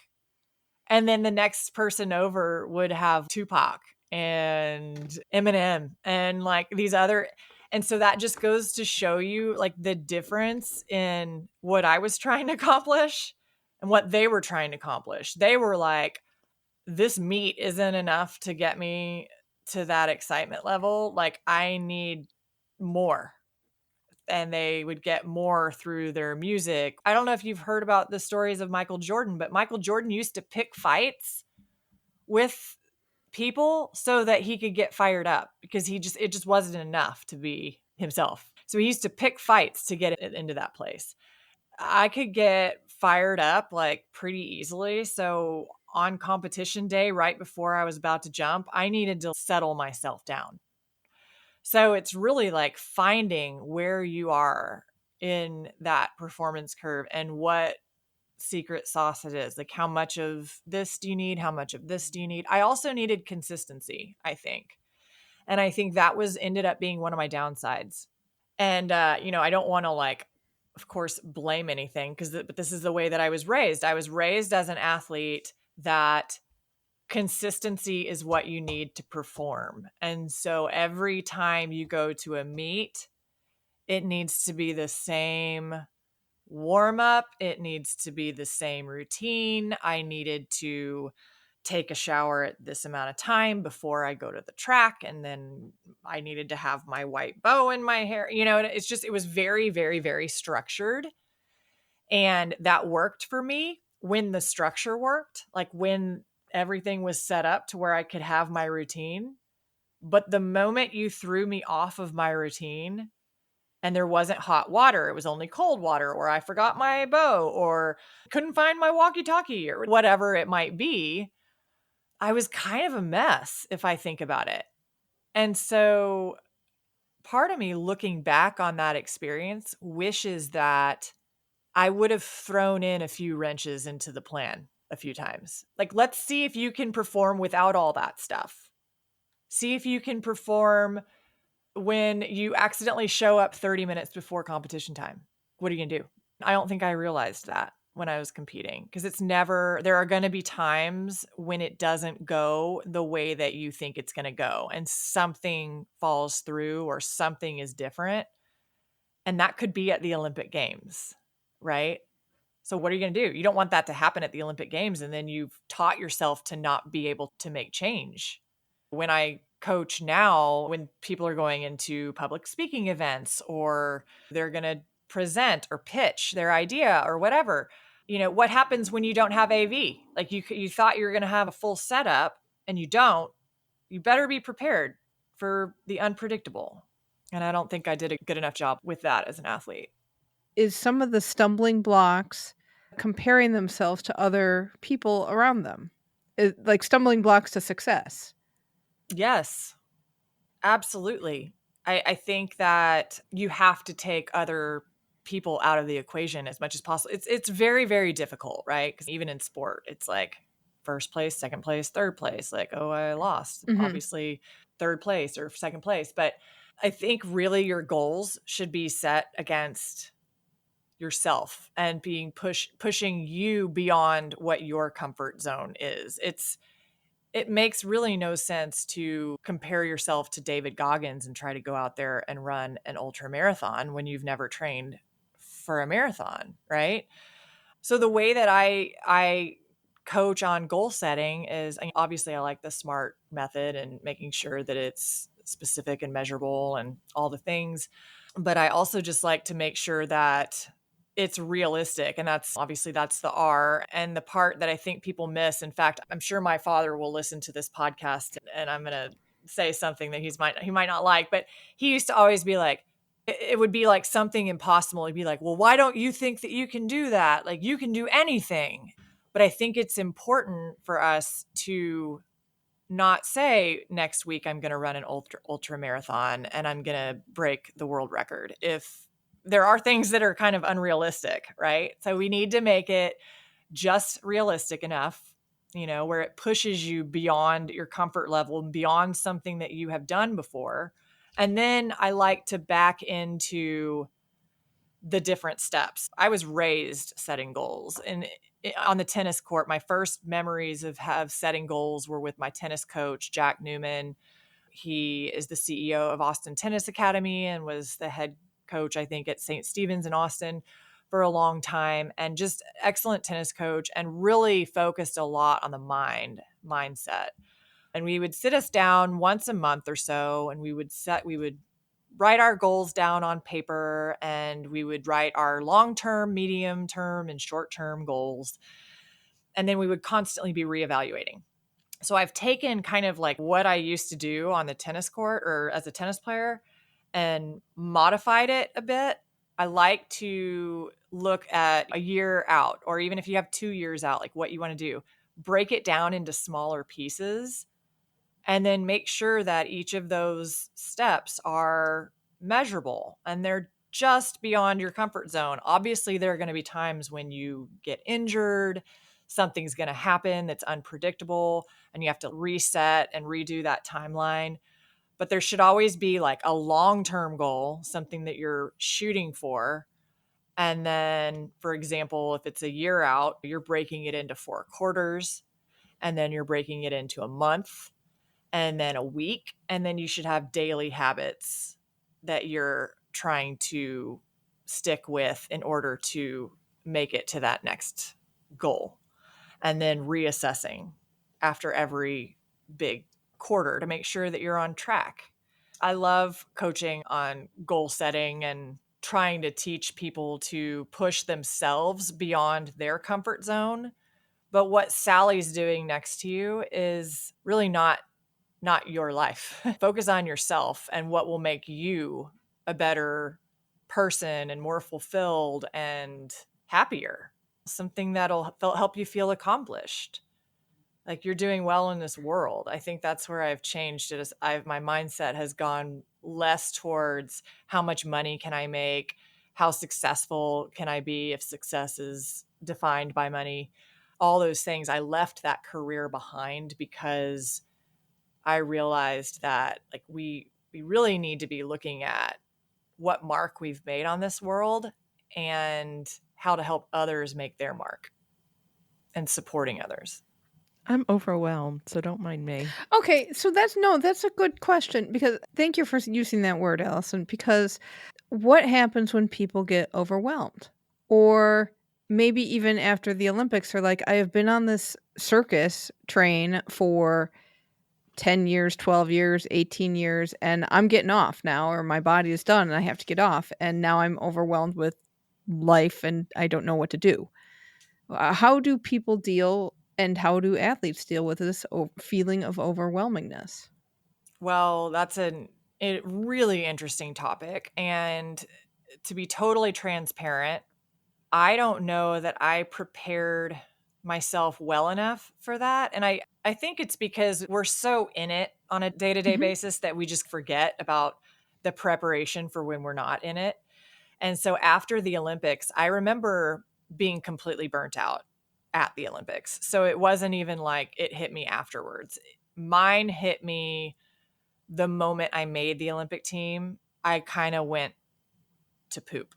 And then the next person over would have Tupac and Eminem and like these other. And so that just goes to show you like the difference in what I was trying to accomplish and what they were trying to accomplish. They were like, this meat isn't enough to get me to that excitement level. Like I need more. And they would get more through their music. I don't know if you've heard about the stories of Michael Jordan, but Michael Jordan used to pick fights with people so that he could get fired up because it just wasn't enough to be himself. So he used to pick fights to get it into that place. I could get fired up like pretty easily. So on competition day, right before I was about to jump, I needed to settle myself down. So it's really like finding where you are in that performance curve and what secret sauce it is. Like how much of this do you need? How much of this do you need? I also needed consistency, I think. And I think that ended up being one of my downsides. And, I don't want to like, of course, blame anything but this is the way that I was raised. I was raised as an athlete that consistency is what you need to perform. And so every time you go to a meet, it needs to be the same warm up. It needs to be the same routine. I needed to take a shower at this amount of time before I go to the track. And then I needed to have my white bow in my hair. It was very, very, very structured. And that worked for me when the structure worked, like when everything was set up to where I could have my routine. But the moment you threw me off of my routine and there wasn't hot water, it was only cold water, or I forgot my bow or couldn't find my walkie-talkie or whatever it might be, I was kind of a mess if I think about it. And so part of me looking back on that experience wishes that I would have thrown in a few wrenches into the plan a few times. Like, let's see if you can perform without all that stuff. See if you can perform when you accidentally show up 30 minutes before competition time. What are you going to do? I don't think I realized that when I was competing, because there are going to be times when it doesn't go the way that you think it's going to go, and something falls through or something is different. And that could be at the Olympic Games, right? So what are you going to do? You don't want that to happen at the Olympic Games, and then you've taught yourself to not be able to make change. When I coach now, when people are going into public speaking events or they're going to present or pitch their idea or whatever, what happens when you don't have AV? Like you thought you were going to have a full setup and you don't. You better be prepared for the unpredictable. And I don't think I did a good enough job with that as an athlete. Is some of the stumbling blocks comparing themselves to other people around them? Like stumbling blocks to success? Yes, absolutely. I think that you have to take other people out of the equation as much as possible. It's very, very difficult, right? Because even in sport, it's like first place, second place, third place. Like, oh, I lost. Mhm. Obviously, third place or second place. But I think really your goals should be set against yourself and pushing you beyond what your comfort zone is. It makes really no sense to compare yourself to David Goggins and try to go out there and run an ultra marathon when you've never trained for a marathon, right? So the way that I coach on goal setting is, obviously I like the SMART method and making sure that it's specific and measurable and all the things. But I also just like to make sure that it's realistic. And that's the R. And the part that I think people miss, in fact, I'm sure my father will listen to this podcast and I'm going to say something that he might not like, but he used to always be like, it would be like something impossible. He'd be like, well, why don't you think that you can do that? Like you can do anything. But I think it's important for us to not say next week I'm going to run an ultra marathon and I'm going to break the world record if there are things that are kind of unrealistic, right? So we need to make it just realistic enough, where it pushes you beyond your comfort level and beyond something that you have done before. And then I like to back into the different steps. I was raised setting goals, and on the tennis court, my first memories of setting goals were with my tennis coach, Jack Newman. He is the CEO of Austin Tennis Academy and was the head coach, I think, at St. Stephen's in Austin for a long time, and just excellent tennis coach, and really focused a lot on the mindset. And we would sit us down once a month or so, and we would write our goals down on paper, and we would write our long-term, medium-term, and short-term goals. And then we would constantly be reevaluating. So I've taken kind of like what I used to do on the tennis court or as a tennis player and modified it a bit. I like to look at a year out, or even if you have 2 years out, like what you want to do, break it down into smaller pieces, and then make sure that each of those steps are measurable and they're just beyond your comfort zone. Obviously, there are going to be times when you get injured, something's going to happen that's unpredictable, and you have to reset and redo that timeline. But there should always be like a long-term goal, something that you're shooting for. And then, for example, if it's a year out, you're breaking it into 4 quarters, and then you're breaking it into a month, and then a week, and then you should have daily habits that you're trying to stick with in order to make it to that next goal. And then reassessing after every big quarter to make sure that you're on track. I love coaching on goal setting and trying to teach people to push themselves beyond their comfort zone. But what Sally's doing next to you is really not your life. Focus on yourself and what will make you a better person and more fulfilled and happier. Something that'll help you feel accomplished. Like you're doing well in this world. I think that's where I've changed it. My mindset has gone less towards how much money can I make? How successful can I be if success is defined by money? All those things. I left that career behind because I realized that like we really need to be looking at what mark we've made on this world and how to help others make their mark and supporting others. I'm overwhelmed, so don't mind me. Okay, so that's a good question, because thank you for using that word, Alison, because what happens when people get overwhelmed? Or maybe even after the Olympics are like, I have been on this circus train for 10 years, 12 years, 18 years, and I'm getting off now, or my body is done and I have to get off. And now I'm overwhelmed with life and I don't know what to do. How do people deal and how do athletes deal with this feeling of overwhelmingness? Well, that's a really interesting topic. And to be totally transparent, I don't know that I prepared myself well enough for that. And I think it's because we're so in it on a day-to-day Mhm. basis that we just forget about the preparation for when we're not in it. And so after the Olympics, I remember being completely burnt out at the Olympics. So it wasn't even like it hit me afterwards. Mine hit me the moment I made the Olympic team. I kind of went to poop.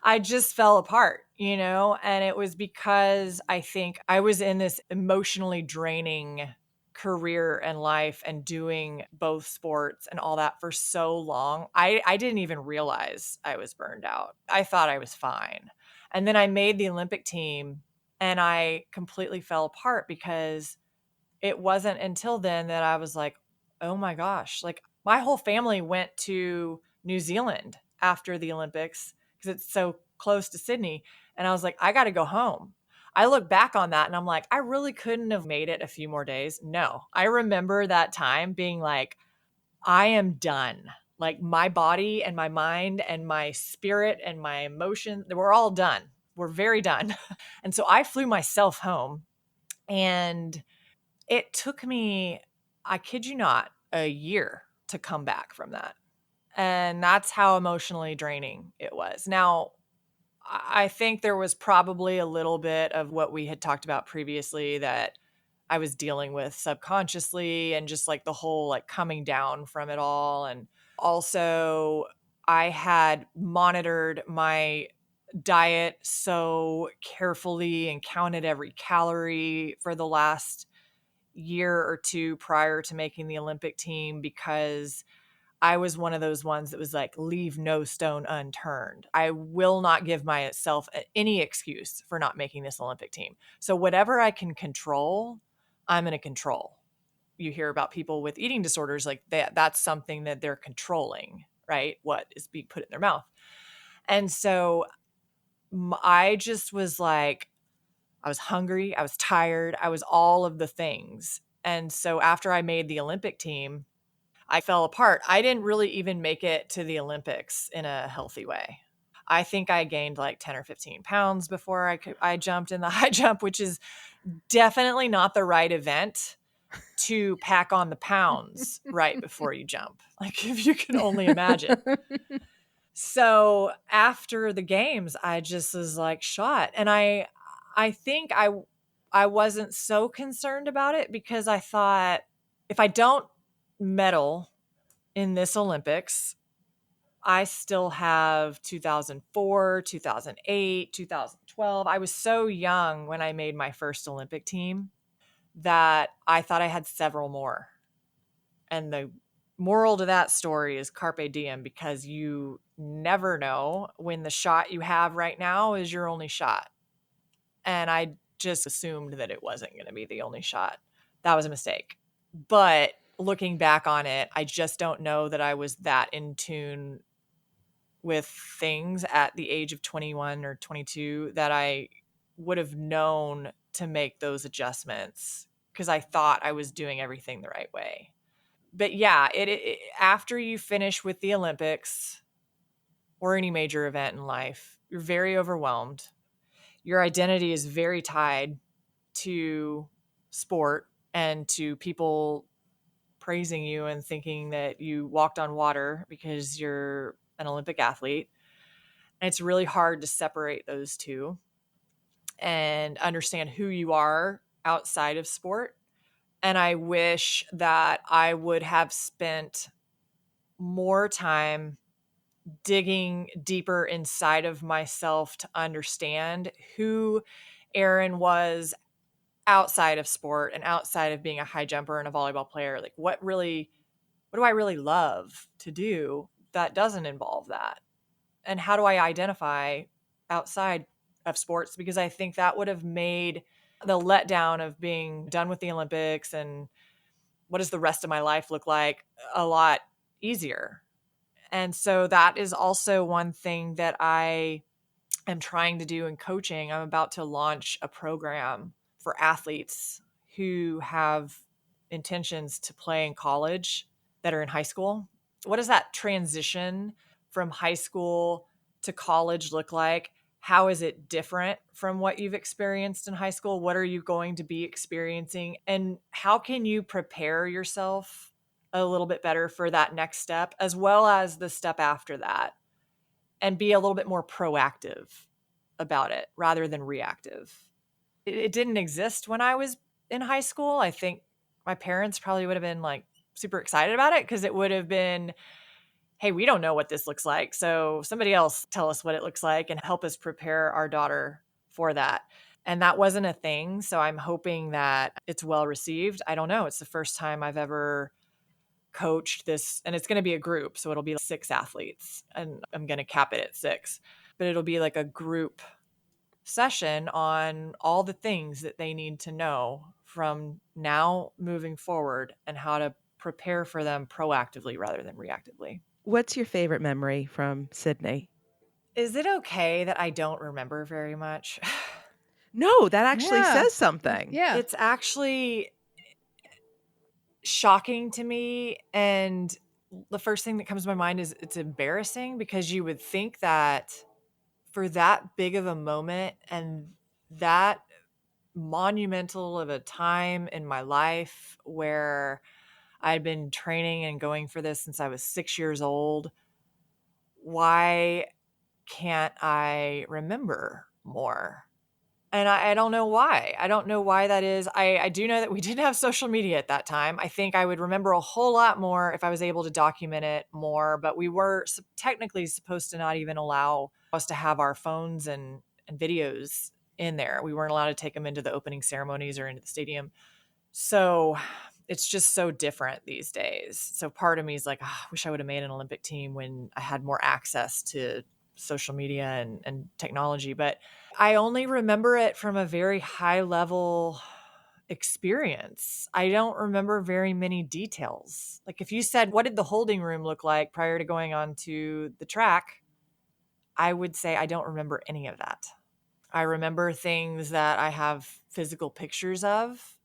I just fell apart, and it was because I think I was in this emotionally draining career and life and doing both sports and all that for so long. I didn't even realize I was burned out. I thought I was fine. And then I made the Olympic team and I completely fell apart because it wasn't until then that I was like, oh my gosh, like my whole family went to New Zealand after the Olympics because it's so close to Sydney. And I was like, I got to go home. I look back on that and I'm like, I really couldn't have made it a few more days. No, I remember that time being like, I am done. Like my body and my mind and my spirit and my emotion, we're all done. We're very done. And so I flew myself home and it took me, I kid you not, a year to come back from that. And that's how emotionally draining it was. Now, I think there was probably a little bit of what we had talked about previously that I was dealing with subconsciously and just like the whole like coming down from it all. And also, I had monitored my diet so carefully and counted every calorie for the last year or two prior to making the Olympic team because I was one of those ones that was like, leave no stone unturned. I will not give myself any excuse for not making this Olympic team. So whatever I can control, I'm going to control. You hear about people with eating disorders like that's something that they're controlling, right? What is being put in their mouth. And so I just was like, I was hungry, I was tired, I was all of the things. And so after I made the Olympic team, I fell apart. I didn't really even make it to the Olympics in a healthy way. I think I gained like 10 or 15 pounds before I jumped in the high jump, which is definitely not the right event to pack on the pounds right before you jump. Like if you can only imagine. So after the games, I just was like shot. And I think I wasn't so concerned about it because I thought if I don't medal in this Olympics, I still have 2004, 2008, 2012. I was so young when I made my first Olympic team that I thought I had several more. And the moral to that story is carpe diem because you never know when the shot you have right now is your only shot. And I just assumed that it wasn't going to be the only shot. That was a mistake. But looking back on it, I just don't know that I was that in tune with things at the age of 21 or 22 that I would have known to make those adjustments because I thought I was doing everything the right way. But yeah, it after you finish with the Olympics or any major event in life, you're very overwhelmed. Your identity is very tied to sport and to people praising you and thinking that you walked on water because you're an Olympic athlete. And it's really hard to separate those two and understand who you are outside of sport. And I wish that I would have spent more time digging deeper inside of myself to understand who Erin was outside of sport and outside of being a high jumper and a volleyball player. Like what do I really love to do that doesn't involve that? And how do I identify outside of sports? Because I think that would have made the letdown of being done with the Olympics and what does the rest of my life look like a lot easier. And so that is also one thing that I am trying to do in coaching. I'm about to launch a program for athletes who have intentions to play in college that are in high school. What does that transition from high school to college look like? How is it different from what you've experienced in high school? What are you going to be experiencing? And how can you prepare yourself a little bit better for that next step, as well as the step after that, and be a little bit more proactive about it rather than reactive? It didn't exist when I was in high school. I think my parents probably would have been like super excited about it because it would have been, hey, we don't know what this looks like. So somebody else tell us what it looks like and help us prepare our daughter for that. And that wasn't a thing. So I'm hoping that it's well received. I don't know. It's the first time I've ever coached this, and it's going to be a group. So it'll be 6 athletes, and I'm going to cap it at 6, but it'll be like a group session on all the things that they need to know from now moving forward and how to prepare for them proactively rather than reactively. What's your favorite memory from Sydney? Is it okay that I don't remember very much? No, that actually Yeah. says something. Yeah. It's actually shocking to me. And the first thing that comes to my mind is it's embarrassing, because you would think that for that big of a moment and that monumental of a time in my life where I'd been training and going for this since I was 6 years old, why can't I remember more? And I don't know why. I don't know why that is. I do know that we didn't have social media at that time. I think I would remember a whole lot more if I was able to document it more, but we were technically supposed to not even allow us to have our phones and videos in there. We weren't allowed to take them into the opening ceremonies or into the stadium. So it's just so different these days. So part of me is like, I wish I would have made an Olympic team when I had more access to social media and technology. But I only remember it from a very high level experience. I don't remember very many details. Like if you said, what did the holding room look like prior to going on to the track? I would say I don't remember any of that. I remember things that I have physical pictures of,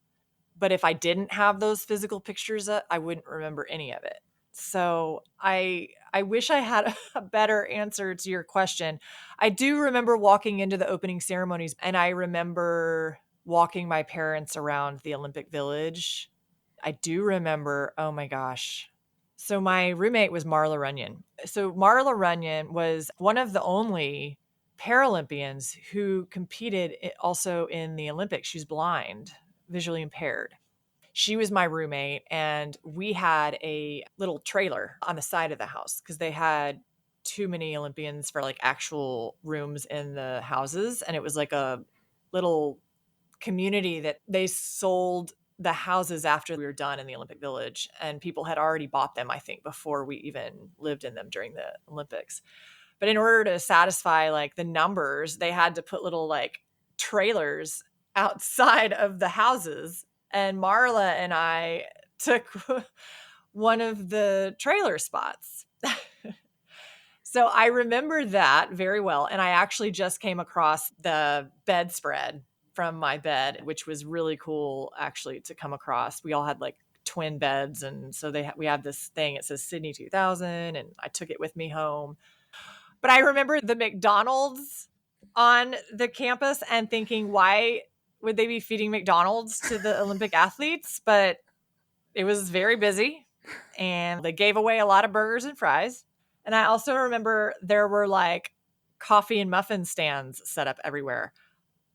but if I didn't have those physical pictures, I wouldn't remember any of it. So I wish I had a better answer to your question. I do remember walking into the opening ceremonies, and I remember walking my parents around the Olympic Village. I do remember, oh my gosh. So my roommate was Marla Runyon. So Marla Runyon was one of the only Paralympians who competed also in the Olympics. She's blind, visually impaired. She was my roommate, and we had a little trailer on the side of the house because they had too many Olympians for like actual rooms in the houses. And it was like a little community that they sold the houses after we were done in the Olympic Village, and people had already bought them, I think, before we even lived in them during the Olympics. But in order to satisfy like the numbers, they had to put little like trailers outside of the houses. And Marla and I took one of the trailer spots. So I remember that very well. And I actually just came across the bedspread from my bed, which was really cool actually to come across. We all had like twin beds. And so we have this thing, it says Sydney 2000, and I took it with me home. But I remember the McDonald's on the campus and thinking, why would they be feeding McDonald's to the Olympic athletes? But it was very busy, and they gave away a lot of burgers and fries. And I also remember there were like coffee and muffin stands set up everywhere.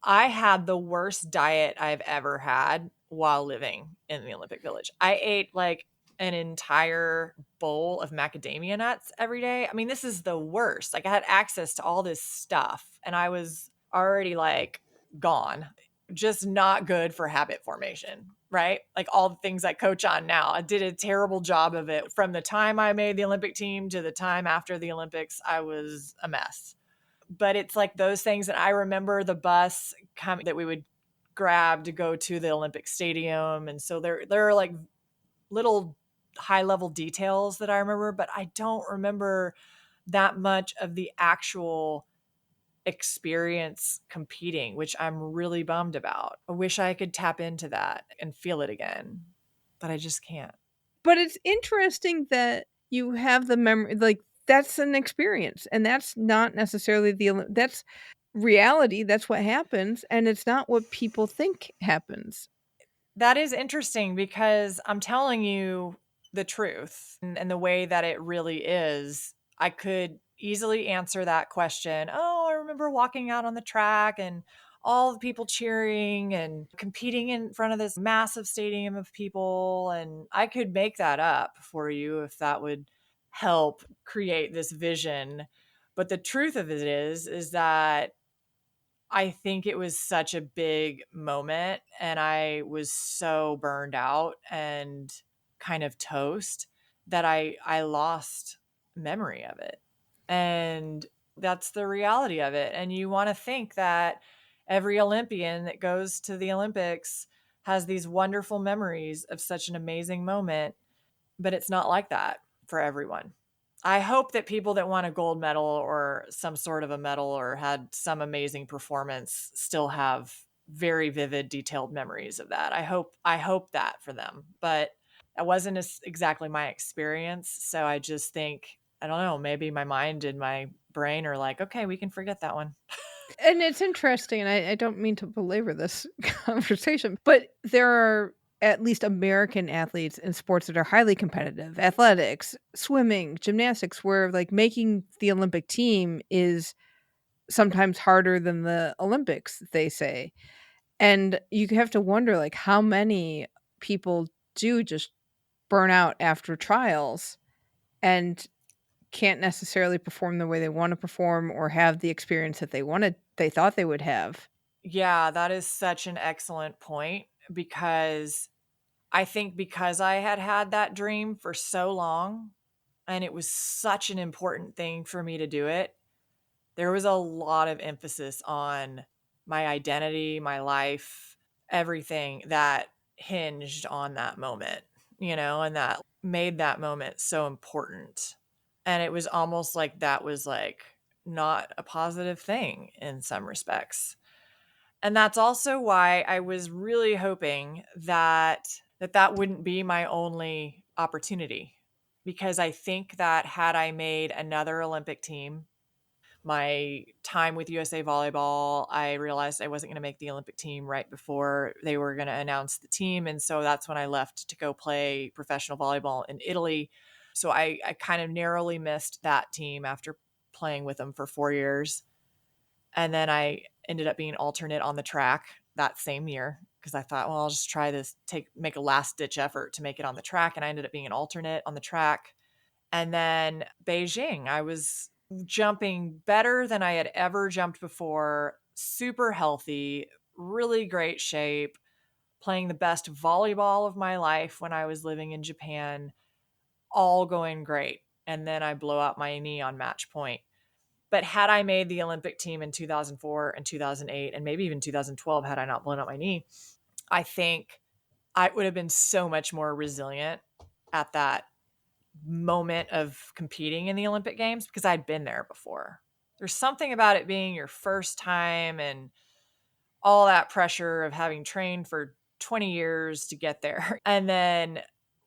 I had the worst diet I've ever had while living in the Olympic Village. I ate like an entire bowl of macadamia nuts every day. I mean, this is the worst. Like I had access to all this stuff and I was already like gone. Just not good for habit formation, right? Like all the things I coach on now. I did a terrible job of it. From the time I made the Olympic team to the time after the Olympics, I was a mess. But it's like those things that I remember the bus coming that we would grab to go to the Olympic Stadium. And so there are like little high level details that I remember, but I don't remember that much of the actual experience competing, which I'm really bummed about. I wish I could tap into that and feel it again, but I just can't. But it's interesting that you have the memory, like that's an experience, and that's not necessarily that's reality. That's what happens, and it's not what people think happens. That is interesting because I'm telling you the truth and the way that it really is. I could easily answer that question. Oh, I remember walking out on the track and all the people cheering and competing in front of this massive stadium of people. And I could make that up for you if that would help create this vision. But the truth of it is that I think it was such a big moment and I was so burned out and kind of toast that I lost memory of it. And that's the reality of it. And you want to think that every Olympian that goes to the Olympics has these wonderful memories of such an amazing moment, but it's not like that for everyone. I hope that people that won a gold medal or some sort of a medal or had some amazing performance still have very vivid, detailed memories of that. I hope that for them, but that wasn't exactly my experience. So I just think, I don't know, maybe my mind and my brain are like, okay, we can forget that one. And it's interesting, and I don't mean to belabor this conversation, but there are at least American athletes in sports that are highly competitive, athletics, swimming, gymnastics, where like making the Olympic team is sometimes harder than the Olympics, they say. And you have to wonder like how many people do just burn out after trials and can't necessarily perform the way they want to perform or have the experience that they thought they would have. Yeah, that is such an excellent point because I think because I had had that dream for so long and it was such an important thing for me to do it, there was a lot of emphasis on my identity, my life, everything that hinged on that moment, and that made that moment so important. And it was almost like that was like not a positive thing in some respects. And that's also why I was really hoping that wouldn't be my only opportunity, because I think that had I made another Olympic team, my time with USA Volleyball, I realized I wasn't going to make the Olympic team right before they were going to announce the team. And so that's when I left to go play professional volleyball in Italy. So I kind of narrowly missed that team after playing with them for 4 years. And then I ended up being alternate on the track that same year because I thought, well, I'll just try this, make a last ditch effort to make it on the track. And I ended up being an alternate on the track. And then Beijing, I was jumping better than I had ever jumped before, super healthy, really great shape, playing the best volleyball of my life when I was living in Japan, all going great. And then I blow out my knee on match point. But had I made the Olympic team in 2004 and 2008, and maybe even 2012, had I not blown out my knee, I think I would have been so much more resilient at that moment of competing in the Olympic Games because I'd been there before. There's something about it being your first time and all that pressure of having trained for 20 years to get there. And then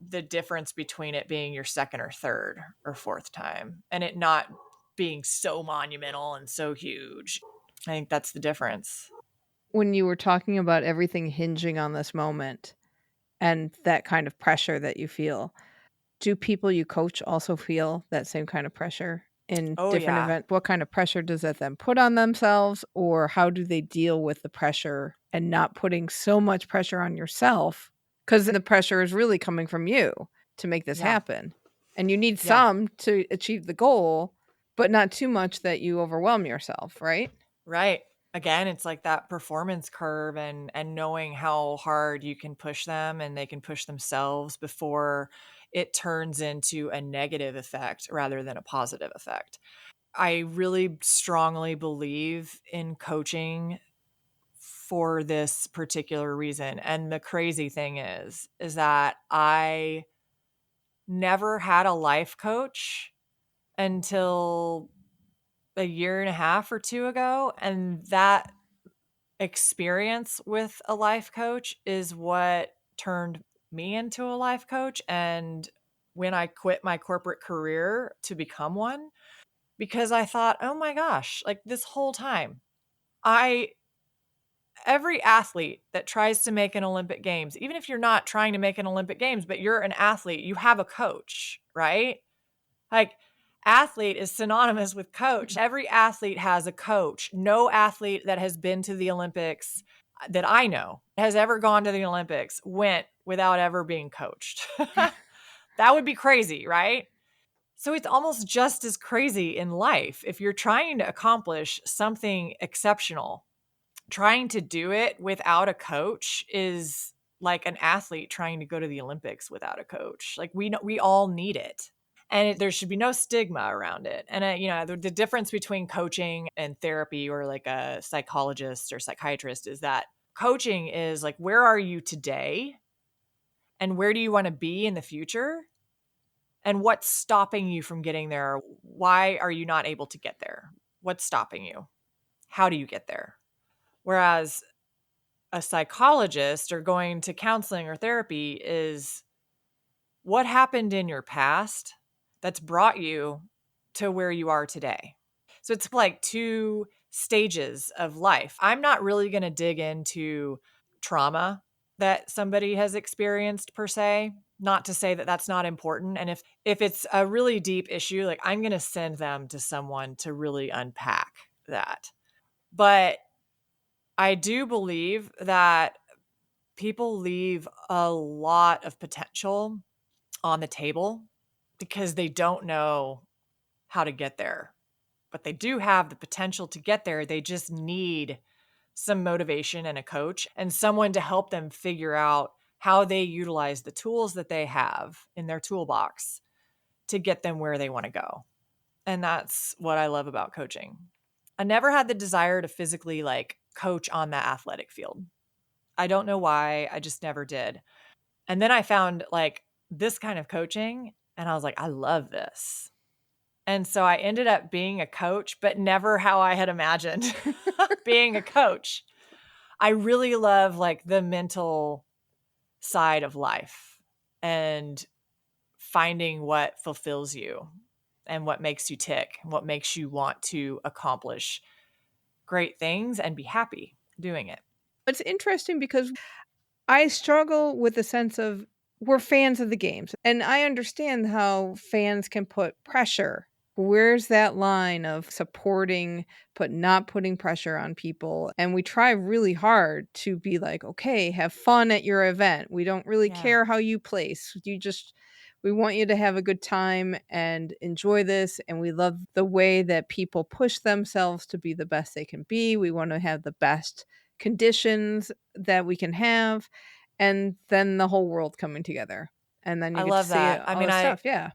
the difference between it being your second or third or fourth time and it not being so monumental and so huge. I think that's the difference. When you were talking about everything hinging on this moment and that kind of pressure that you feel, do people you coach also feel that same kind of pressure in Oh, different yeah. events? What kind of pressure does that then put on themselves, or how do they deal with the pressure and not putting so much pressure on yourself? Because the pressure is really coming from you. to make this Yeah. happen. And you need Yeah. some to achieve the goal, but not too much that you overwhelm yourself, right? Right. Again, it's like that performance curve and knowing how hard you can push them and they can push themselves before it turns into a negative effect rather than a positive effect. I really strongly believe in coaching for this particular reason. And the crazy thing is that I never had a life coach until a year and a half or two ago. And that experience with a life coach is what turned me into a life coach. And when I quit my corporate career to become one, because I thought, oh my gosh, like this whole time, every athlete that tries to make an Olympic Games, even if you're not trying to make an Olympic Games, but you're an athlete, you have a coach, right? Like athlete is synonymous with coach. Every athlete has a coach. No athlete that has been to the Olympics that I know has ever gone to the Olympics went without ever being coached. That would be crazy, right? So it's almost just as crazy in life. If you're trying to accomplish something exceptional, trying to do it without a coach is like an athlete trying to go to the Olympics without a coach. Like we all need it. And there should be no stigma around it. And, the difference between coaching and therapy or like a psychologist or psychiatrist is that coaching is like, where are you today? And where do you want to be in the future? And what's stopping you from getting there? Why are you not able to get there? What's stopping you? How do you get there? Whereas a psychologist or going to counseling or therapy is what happened in your past that's brought you to where you are today. So it's like two stages of life. I'm not really going to dig into trauma that somebody has experienced per se, not to say that that's not important. And if it's a really deep issue, like I'm going to send them to someone to really unpack that. But I do believe that people leave a lot of potential on the table because they don't know how to get there. But they do have the potential to get there. They just need some motivation and a coach and someone to help them figure out how they utilize the tools that they have in their toolbox to get them where they want to go. And that's what I love about coaching. I never had the desire to physically like coach on that athletic field. I don't know why. I just never did. And then I found like this kind of coaching and I was like, I love this. And so I ended up being a coach, but never how I had imagined being a coach. I really love like the mental side of life and finding what fulfills you and what makes you tick, what makes you want to accomplish great things and be happy doing it. It's interesting because I struggle with the sense of we're fans of the games, and I understand how fans can put pressure. Where's that line of supporting but not putting pressure on people? And we try really hard to be like, okay, have fun at your event. We don't really care how you place. We want you to have a good time and enjoy this. And we love the way that people push themselves to be the best they can be. We want to have the best conditions that we can have. And then the whole world coming together. And then you I get love to see that. all this stuff. Yeah.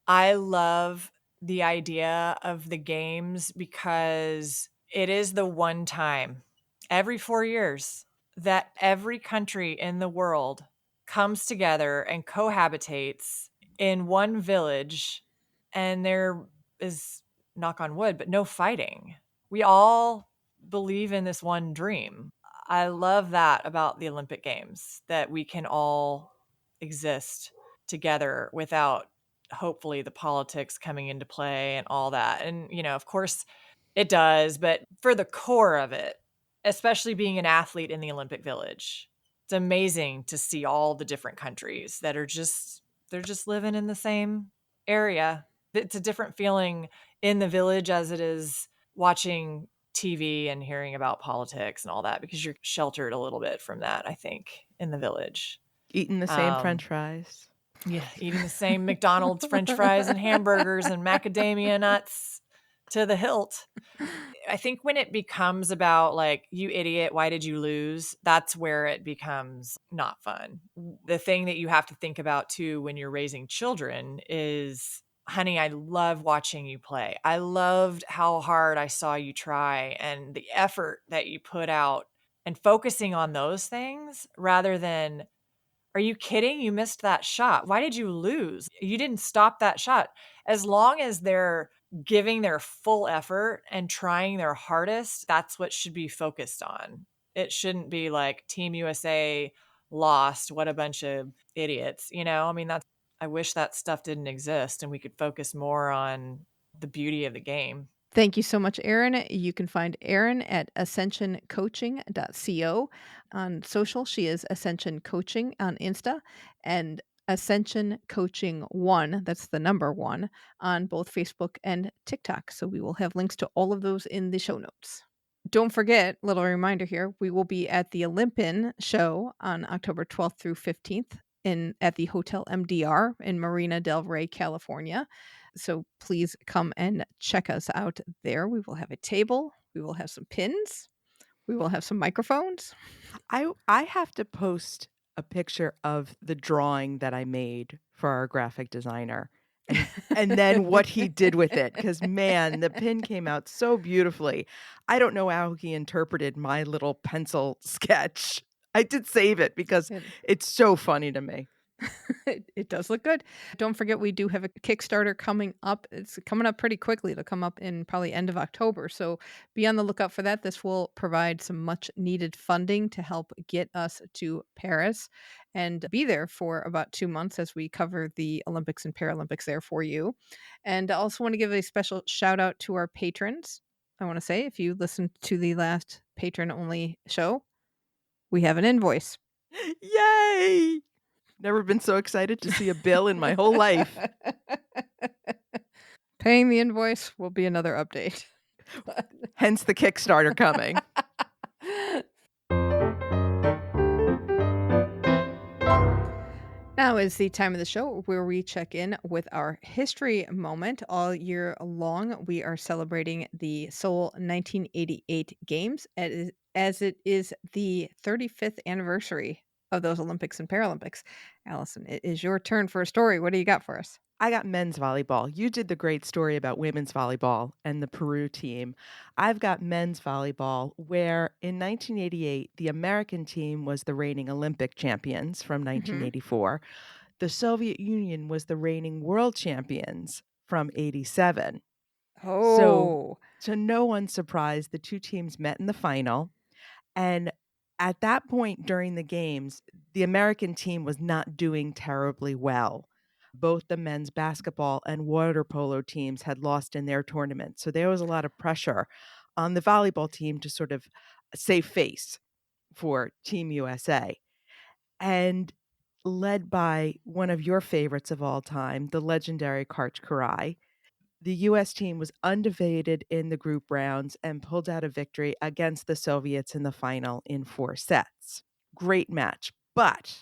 I love the idea of the games because it is the one time every 4 years that every country in the world comes together and cohabitates in one village, and there is, knock on wood, but no fighting. We all believe in this one dream. I love that about the Olympic Games, that we can all exist together without hopefully the politics coming into play and all that. And, of course it does, but for the core of it, especially being an athlete in the Olympic Village, it's amazing to see all the different countries that are they're just living in the same area. It's a different feeling in the village as it is watching TV and hearing about politics and all that, because you're sheltered a little bit from that, I think, in the village. Eating the same French fries. Yeah, eating the same McDonald's French fries and hamburgers and macadamia nuts to the hilt. I think when it becomes about like, you idiot, why did you lose? That's where it becomes not fun. The thing that you have to think about too when you're raising children is, honey, I love watching you play. I loved how hard I saw you try and the effort that you put out, and focusing on those things rather than, are you kidding? You missed that shot. Why did you lose? You didn't stop that shot. As long as they're giving their full effort and trying their hardest, that's what should be focused on. It shouldn't be like Team USA lost. What a bunch of idiots. I mean, I wish that stuff didn't exist and we could focus more on the beauty of the game. Thank you so much, Erin. You can find Erin at ascensioncoaching.co. On social, she is Ascension Coaching on Insta and Ascension Coaching 1, that's the number 1, on both Facebook and TikTok. So we will have links to all of those in the show notes. Don't forget, little reminder here, we will be at the Olympian show on October 12th through 15th at the Hotel MDR in Marina del Rey, California. So please come and check us out there. We will have a table. We will have some pins. We will have some microphones. I have to post a picture of the drawing that I made for our graphic designer and then what he did with it. Because, man, the pin came out so beautifully. I don't know how he interpreted my little pencil sketch. I did save it because it's so funny to me. It does look good. Don't forget, we do have a Kickstarter coming up. It's coming up pretty quickly. It'll come up in probably end of October. So be on the lookout for that. This will provide some much needed funding to help get us to Paris and be there for about 2 months as we cover the Olympics and Paralympics there for you. And I also want to give a special shout out to our patrons. I want to say, if you listened to the last patron only show, we have an invoice. Yay! Never been so excited to see a bill in my whole life. Paying the invoice will be another update. Hence the Kickstarter coming. Now is the time of the show where we check in with our history moment. All year long, we are celebrating the Seoul 1988 Games as it is the 35th anniversary of those Olympics and Paralympics. Alison, it is your turn for a story. What do you got for us? I got men's volleyball. You did the great story about women's volleyball and the Peru team. I've got men's volleyball, where in 1988, the American team was the reigning Olympic champions from 1984. The Soviet Union was the reigning world champions from 87. Oh. So, to no one's surprise, the two teams met in the final. And at that point during the games, the American team was not doing terribly well. Both the men's basketball and water polo teams had lost in their tournament. So there was a lot of pressure on the volleyball team to sort of save face for Team USA. And led by one of your favorites of all time, the legendary Karch Kiraly, the U.S. team was undefeated in the group rounds and pulled out a victory against the Soviets in the final in 4 sets. Great match. But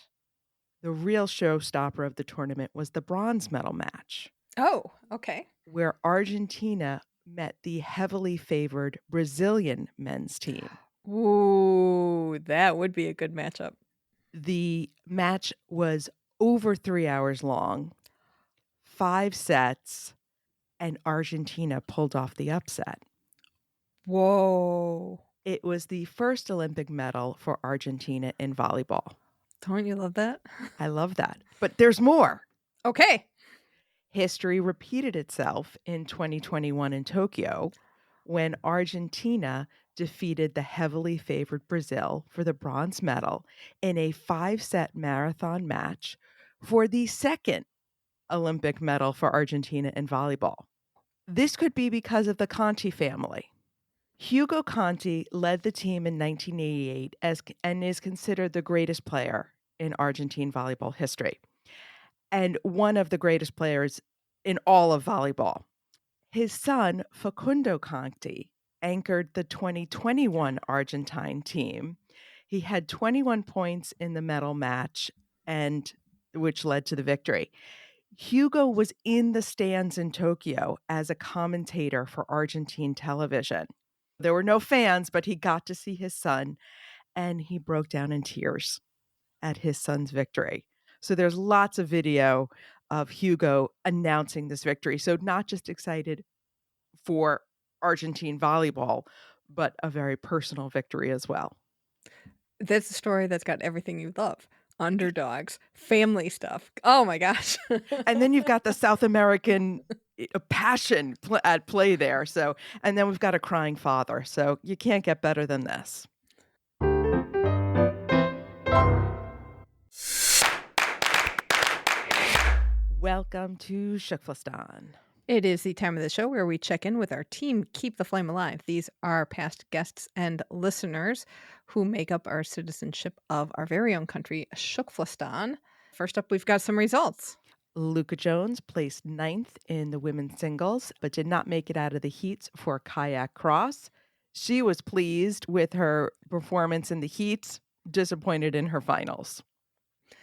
the real showstopper of the tournament was the bronze medal match. Oh, okay. Where Argentina met the heavily favored Brazilian men's team. Ooh, that would be a good matchup. The match was over 3 hours long, 5 sets, and Argentina pulled off the upset. Whoa. It was the first Olympic medal for Argentina in volleyball. Don't you love that? I love that. But there's more. Okay. History repeated itself in 2021 in Tokyo when Argentina defeated the heavily favored Brazil for the bronze medal in a 5-set marathon match for the second Olympic medal for Argentina in volleyball. This could be because of the Conti family. Hugo Conti led the team in 1988 and is considered the greatest player in Argentine volleyball history and one of the greatest players in all of volleyball. His son, Facundo Conti, anchored the 2021 Argentine team. He had 21 points in the medal match and which led to the victory. Hugo was in the stands in Tokyo as a commentator for Argentine television. There were no fans, but he got to see his son, and he broke down in tears at his son's victory. So there's lots of video of Hugo announcing this victory. So not just excited for Argentine volleyball, but a very personal victory as well. That's a story that's got everything you love. Underdogs, family stuff. Oh my gosh. And then you've got the South American passion at play there. So, and then we've got a crying father. So you can't get better than this. Welcome to TKFLASTAN. It is the time of the show where we check in with our team, Keep the Flame Alive. These are past guests and listeners who make up our citizenship of our very own country, TKFLASTAN. First up, we've got some results. Luuka Jones placed 9th in the women's singles, but did not make it out of the heats for kayak cross. She was pleased with her performance in the heats, disappointed in her finals.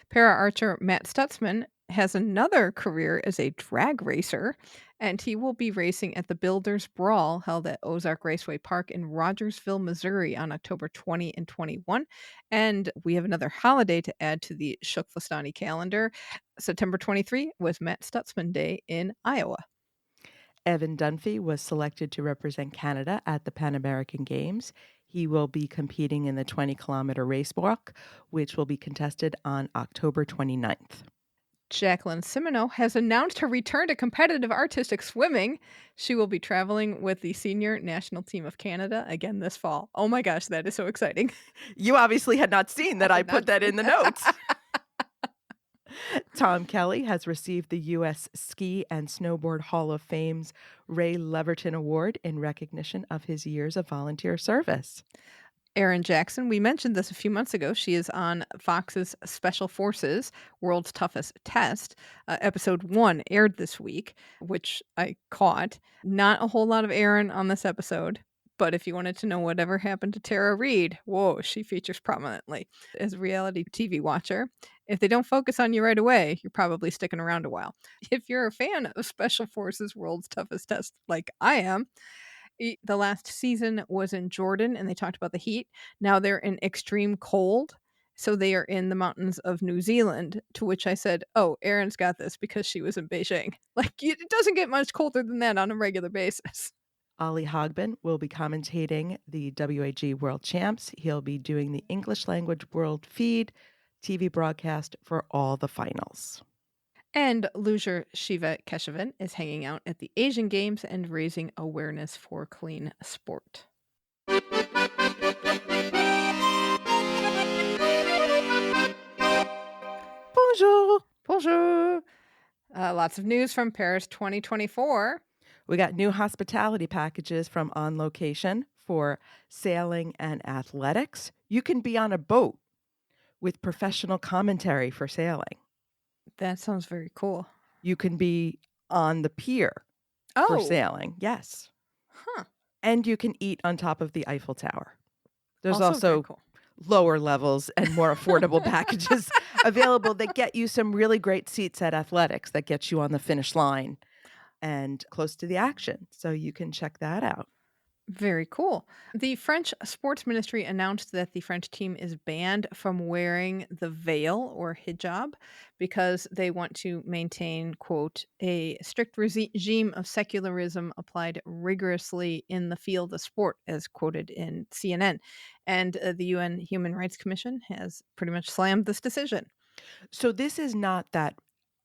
Para archer Matt Stutzman has another career as a drag racer, and he will be racing at the Builders Brawl held at Ozark Raceway Park in Rogersville, Missouri on October 20 and 21. And we have another holiday to add to the TKFLASTANi calendar. September 23 was Matt Stutzman Day in Iowa. Evan Dunfee was selected to represent Canada at the Pan American Games. He will be competing in the 20-kilometer race walk, which will be contested on October 29th. Jacqueline Simoneau has announced her return to competitive artistic swimming. She will be traveling with the senior national team of Canada again this fall. Oh my gosh, that is so exciting. You obviously had not seen that I put that in the notes. Tom Kelly has received the U.S. Ski and Snowboard Hall of Fame's Ray Leverton Award in recognition of his years of volunteer service. Erin Jackson, we mentioned this a few months ago. She is on Fox's Special Forces World's Toughest Test. Episode 1 aired this week, which I caught. Not a whole lot of Erin on this episode, but if you wanted to know whatever happened to Tara Reid, whoa, she features prominently. As a reality TV watcher, if they don't focus on you right away, you're probably sticking around a while. If you're a fan of Special Forces World's Toughest Test like I am, the last season was in Jordan and they talked about the heat. Now they're in extreme cold. So they are in the mountains of New Zealand, to which I said, oh, Erin's got this because she was in Beijing. Like, it doesn't get much colder than that on a regular basis. Olly Hogben will be commentating the WAG World Champs. He'll be doing the English language world feed TV broadcast for all the finals. And Luger Shiva Keshavan is hanging out at the Asian Games and raising awareness for clean sport. Bonjour. Bonjour. Lots of news from Paris 2024. We got new hospitality packages from On Location for sailing and athletics. You can be on a boat with professional commentary for sailing. That sounds very cool. You can be on the pier for sailing. Yes. Huh. And you can eat on top of the Eiffel Tower. There's very also cool. lower levels and more affordable packages available that get you some really great seats at athletics, that gets you on the finish line and close to the action. So you can check that out. Very cool. The French Sports Ministry announced that the French team is banned from wearing the veil or hijab because they want to maintain, quote, a strict regime of secularism applied rigorously in the field of sport, as quoted in CNN. And the UN Human Rights Commission has pretty much slammed this decision. So this is not that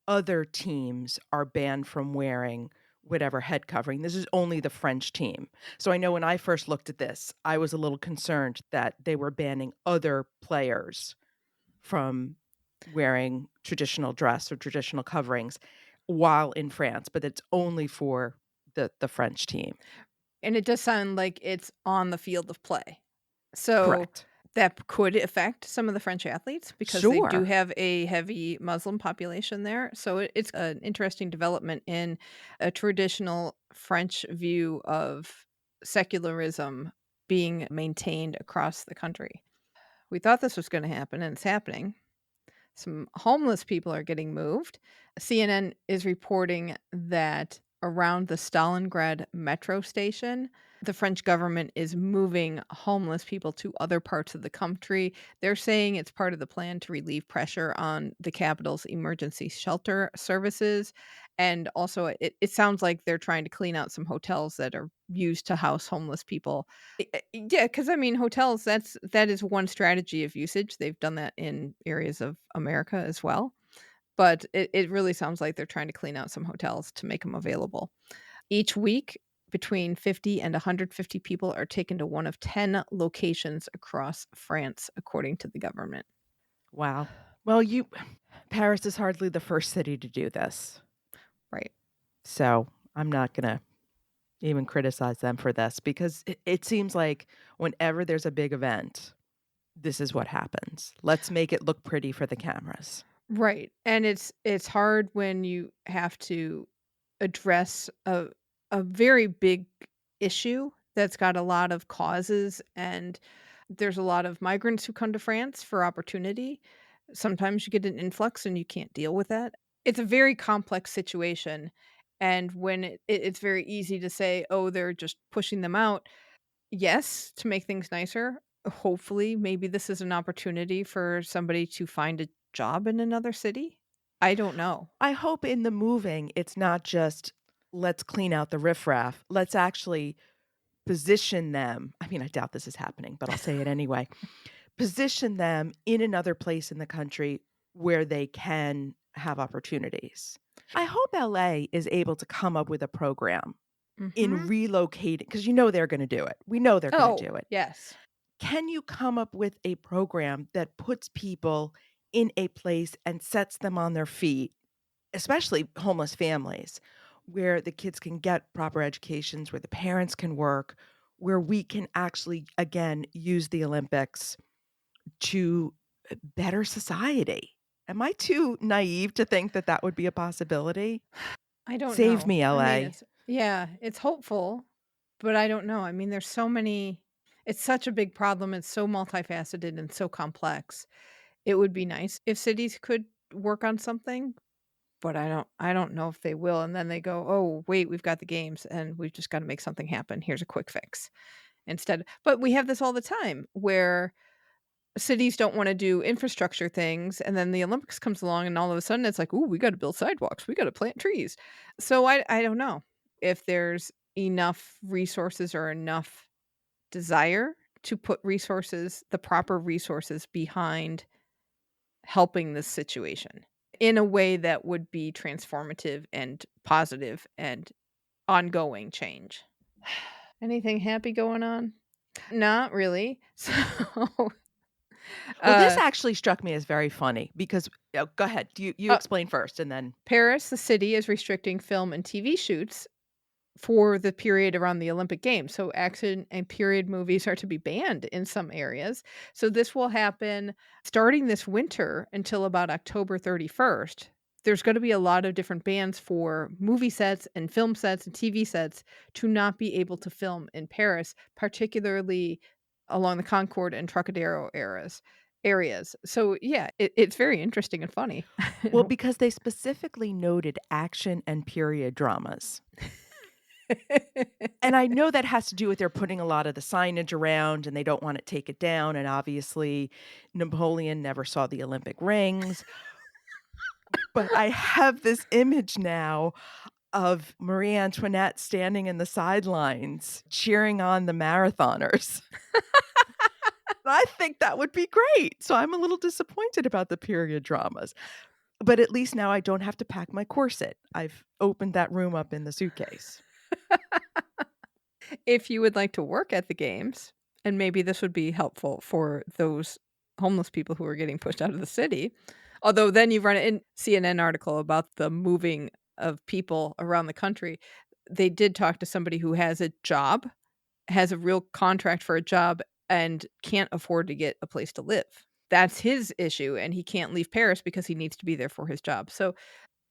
other teams are banned from wearing whatever head covering. This is only the French team. So I know when I first looked at this, I was a little concerned that they were banning other players from wearing traditional dress or traditional coverings while in France, but it's only for the French team. And it does sound like it's on the field of play. So Correct. that could affect some of the French athletes because they do have a heavy Muslim population there. So it's an interesting development in a traditional French view of secularism being maintained across the country. We thought this was going to happen, and it's happening. Some homeless people are getting moved. CNN is reporting that around the Stalingrad metro station, the French government is moving homeless people to other parts of the country. They're saying it's part of the plan to relieve pressure on the capital's emergency shelter services. And also, it sounds like they're trying to clean out some hotels that are used to house homeless people. Yeah, because I mean, hotels, that is one strategy of usage. They've done that in areas of America as well. But it really sounds like they're trying to clean out some hotels to make them available. Each week, between 50 and 150 people are taken to one of 10 locations across France, according to the government. Wow. Well, Paris is hardly the first city to do this. Right. So I'm not going to even criticize them for this because it seems like whenever there's a big event, this is what happens. Let's make it look pretty for the cameras. Right. And it's hard when you have to address a very big issue that's got a lot of causes, and there's a lot of migrants who come to France for opportunity. Sometimes you get an influx and you can't deal with that. It's a very complex situation, and when it's very easy to say, "Oh, they're just pushing them out." Yes, to make things nicer. Hopefully, maybe this is an opportunity for somebody to find a job in another city. I don't know. I hope in the moving, it's not just let's clean out the riffraff. Let's actually position them. I mean, I doubt this is happening, but I'll say it anyway. Position them in another place in the country where they can have opportunities. I hope LA is able to come up with a program in Mhm. relocating, because they're going to do it. We know they're going to do it. Yes. Can you come up with a program that puts people in a place and sets them on their feet, especially homeless families, where the kids can get proper educations, where the parents can work, where we can actually, again, use the Olympics to better society? Am I too naive to think that that would be a possibility? I don't Save know. me, I mean, LA. it's hopeful, but I don't know. I mean, there's so many it's such a big problem. It's so multifaceted and so complex. It would be nice if cities could work on something, but I don't know if they will. And then they go, "Oh, wait, we've got the games and we've just got to make something happen. Here's a quick fix." Instead, but we have this all the time where cities don't want to do infrastructure things, and then the Olympics comes along and all of a sudden it's like, "Ooh, we got to build sidewalks. We got to plant trees." So I don't know if there's enough resources or enough desire to put the proper resources behind helping this situation in a way that would be transformative and positive and ongoing change. Anything happy going on? Not really. So, Well, this uh, actually struck me as very funny because go ahead. You uh, explain first and then Paris, the city, is restricting film and TV shoots for the period around the Olympic Games. So action and period movies are to be banned in some areas. So this will happen starting this winter until about October 31st. There's going to be a lot of different bans for movie sets and film sets and TV sets to not be able to film in Paris, particularly along the Concorde and Trocadero areas. So yeah, it's very interesting and funny. well, because they specifically noted action and period dramas. And I know that has to do with they're putting a lot of the signage around and they don't want to take it down. And obviously, Napoleon never saw the Olympic rings. But I have this image now of Marie Antoinette standing in the sidelines cheering on the marathoners. I think that would be great. So I'm a little disappointed about the period dramas. But at least now I don't have to pack my corset. I've opened that room up in the suitcase. If you would like to work at the games, and maybe this would be helpful for those homeless people who are getting pushed out of the city. Although then you run in CNN article about the moving of people around the country. They did talk to somebody who has a job, has a real contract for a job, and can't afford to get a place to live. That's his issue, and he can't leave Paris because he needs to be there for his job. So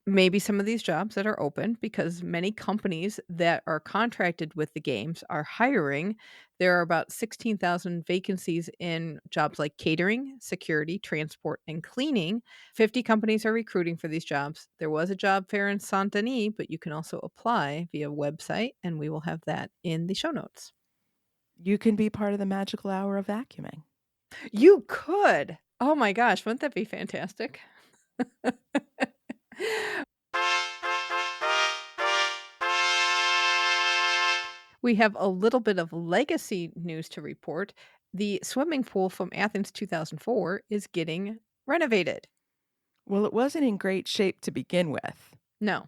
maybe some of these jobs that are open, because many companies that are contracted with the games are hiring. There are about 16,000 vacancies in jobs like catering, security, transport, and cleaning. 50 companies are recruiting for these jobs. There was a job fair in Saint Denis, but you can also apply via website, and we will have that in the show notes. You can be part of the magical hour of vacuuming. You could. Oh my gosh, wouldn't that be fantastic? We have a little bit of legacy news to report. The swimming pool from Athens 2004 is getting renovated. Well, it wasn't in great shape to begin with. No.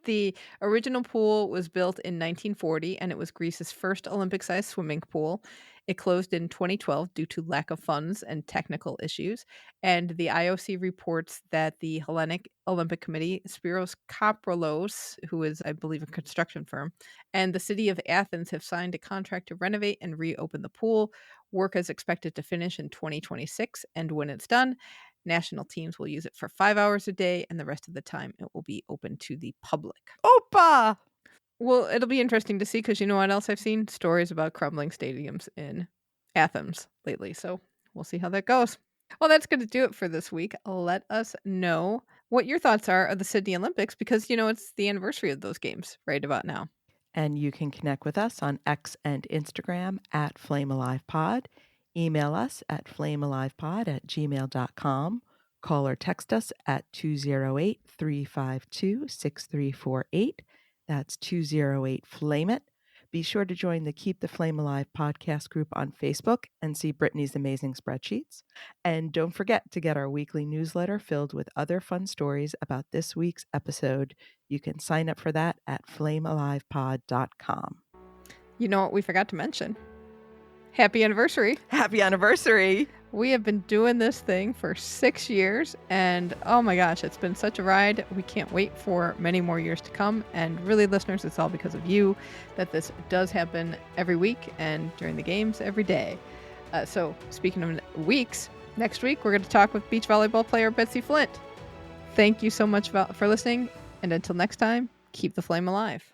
The original pool was built in 1940, and it was Greece's first Olympic-sized swimming pool. It closed in 2012 due to lack of funds and technical issues. And the IOC reports that the Hellenic Olympic Committee, Spiros Kaprolos, who is, I believe, a construction firm, and the city of Athens have signed a contract to renovate and reopen the pool. Work is expected to finish in 2026, and when it's done, national teams will use it for 5 hours a day, and the rest of the time it will be open to the public. Opa! Well, it'll be interesting to see, because you know what else I've seen? Stories about crumbling stadiums in Athens lately. So we'll see how that goes. Well, that's going to do it for this week. Let us know what your thoughts are of the Sydney Olympics, because, you know, it's the anniversary of those games right about now. And you can connect with us on X and Instagram at FlameAlivePod. Email us at flamealivepod@gmail.com. Call or text us at 208-352-6348. That's 208-FLAME-IT. Be sure to join the Keep the Flame Alive podcast group on Facebook and see Brittany's amazing spreadsheets. And don't forget to get our weekly newsletter filled with other fun stories about this week's episode. You can sign up for that at flamealivepod.com. You know what we forgot to mention? Happy anniversary. Happy anniversary. We have been doing this thing for 6 years, and oh my gosh, it's been such a ride. We can't wait for many more years to come. And really, listeners, it's all because of you that this does happen every week and during the games every day. So speaking of weeks, next week we're going to talk with beach volleyball player Betsy Flint. Thank you so much for listening, and until next time, keep the flame alive.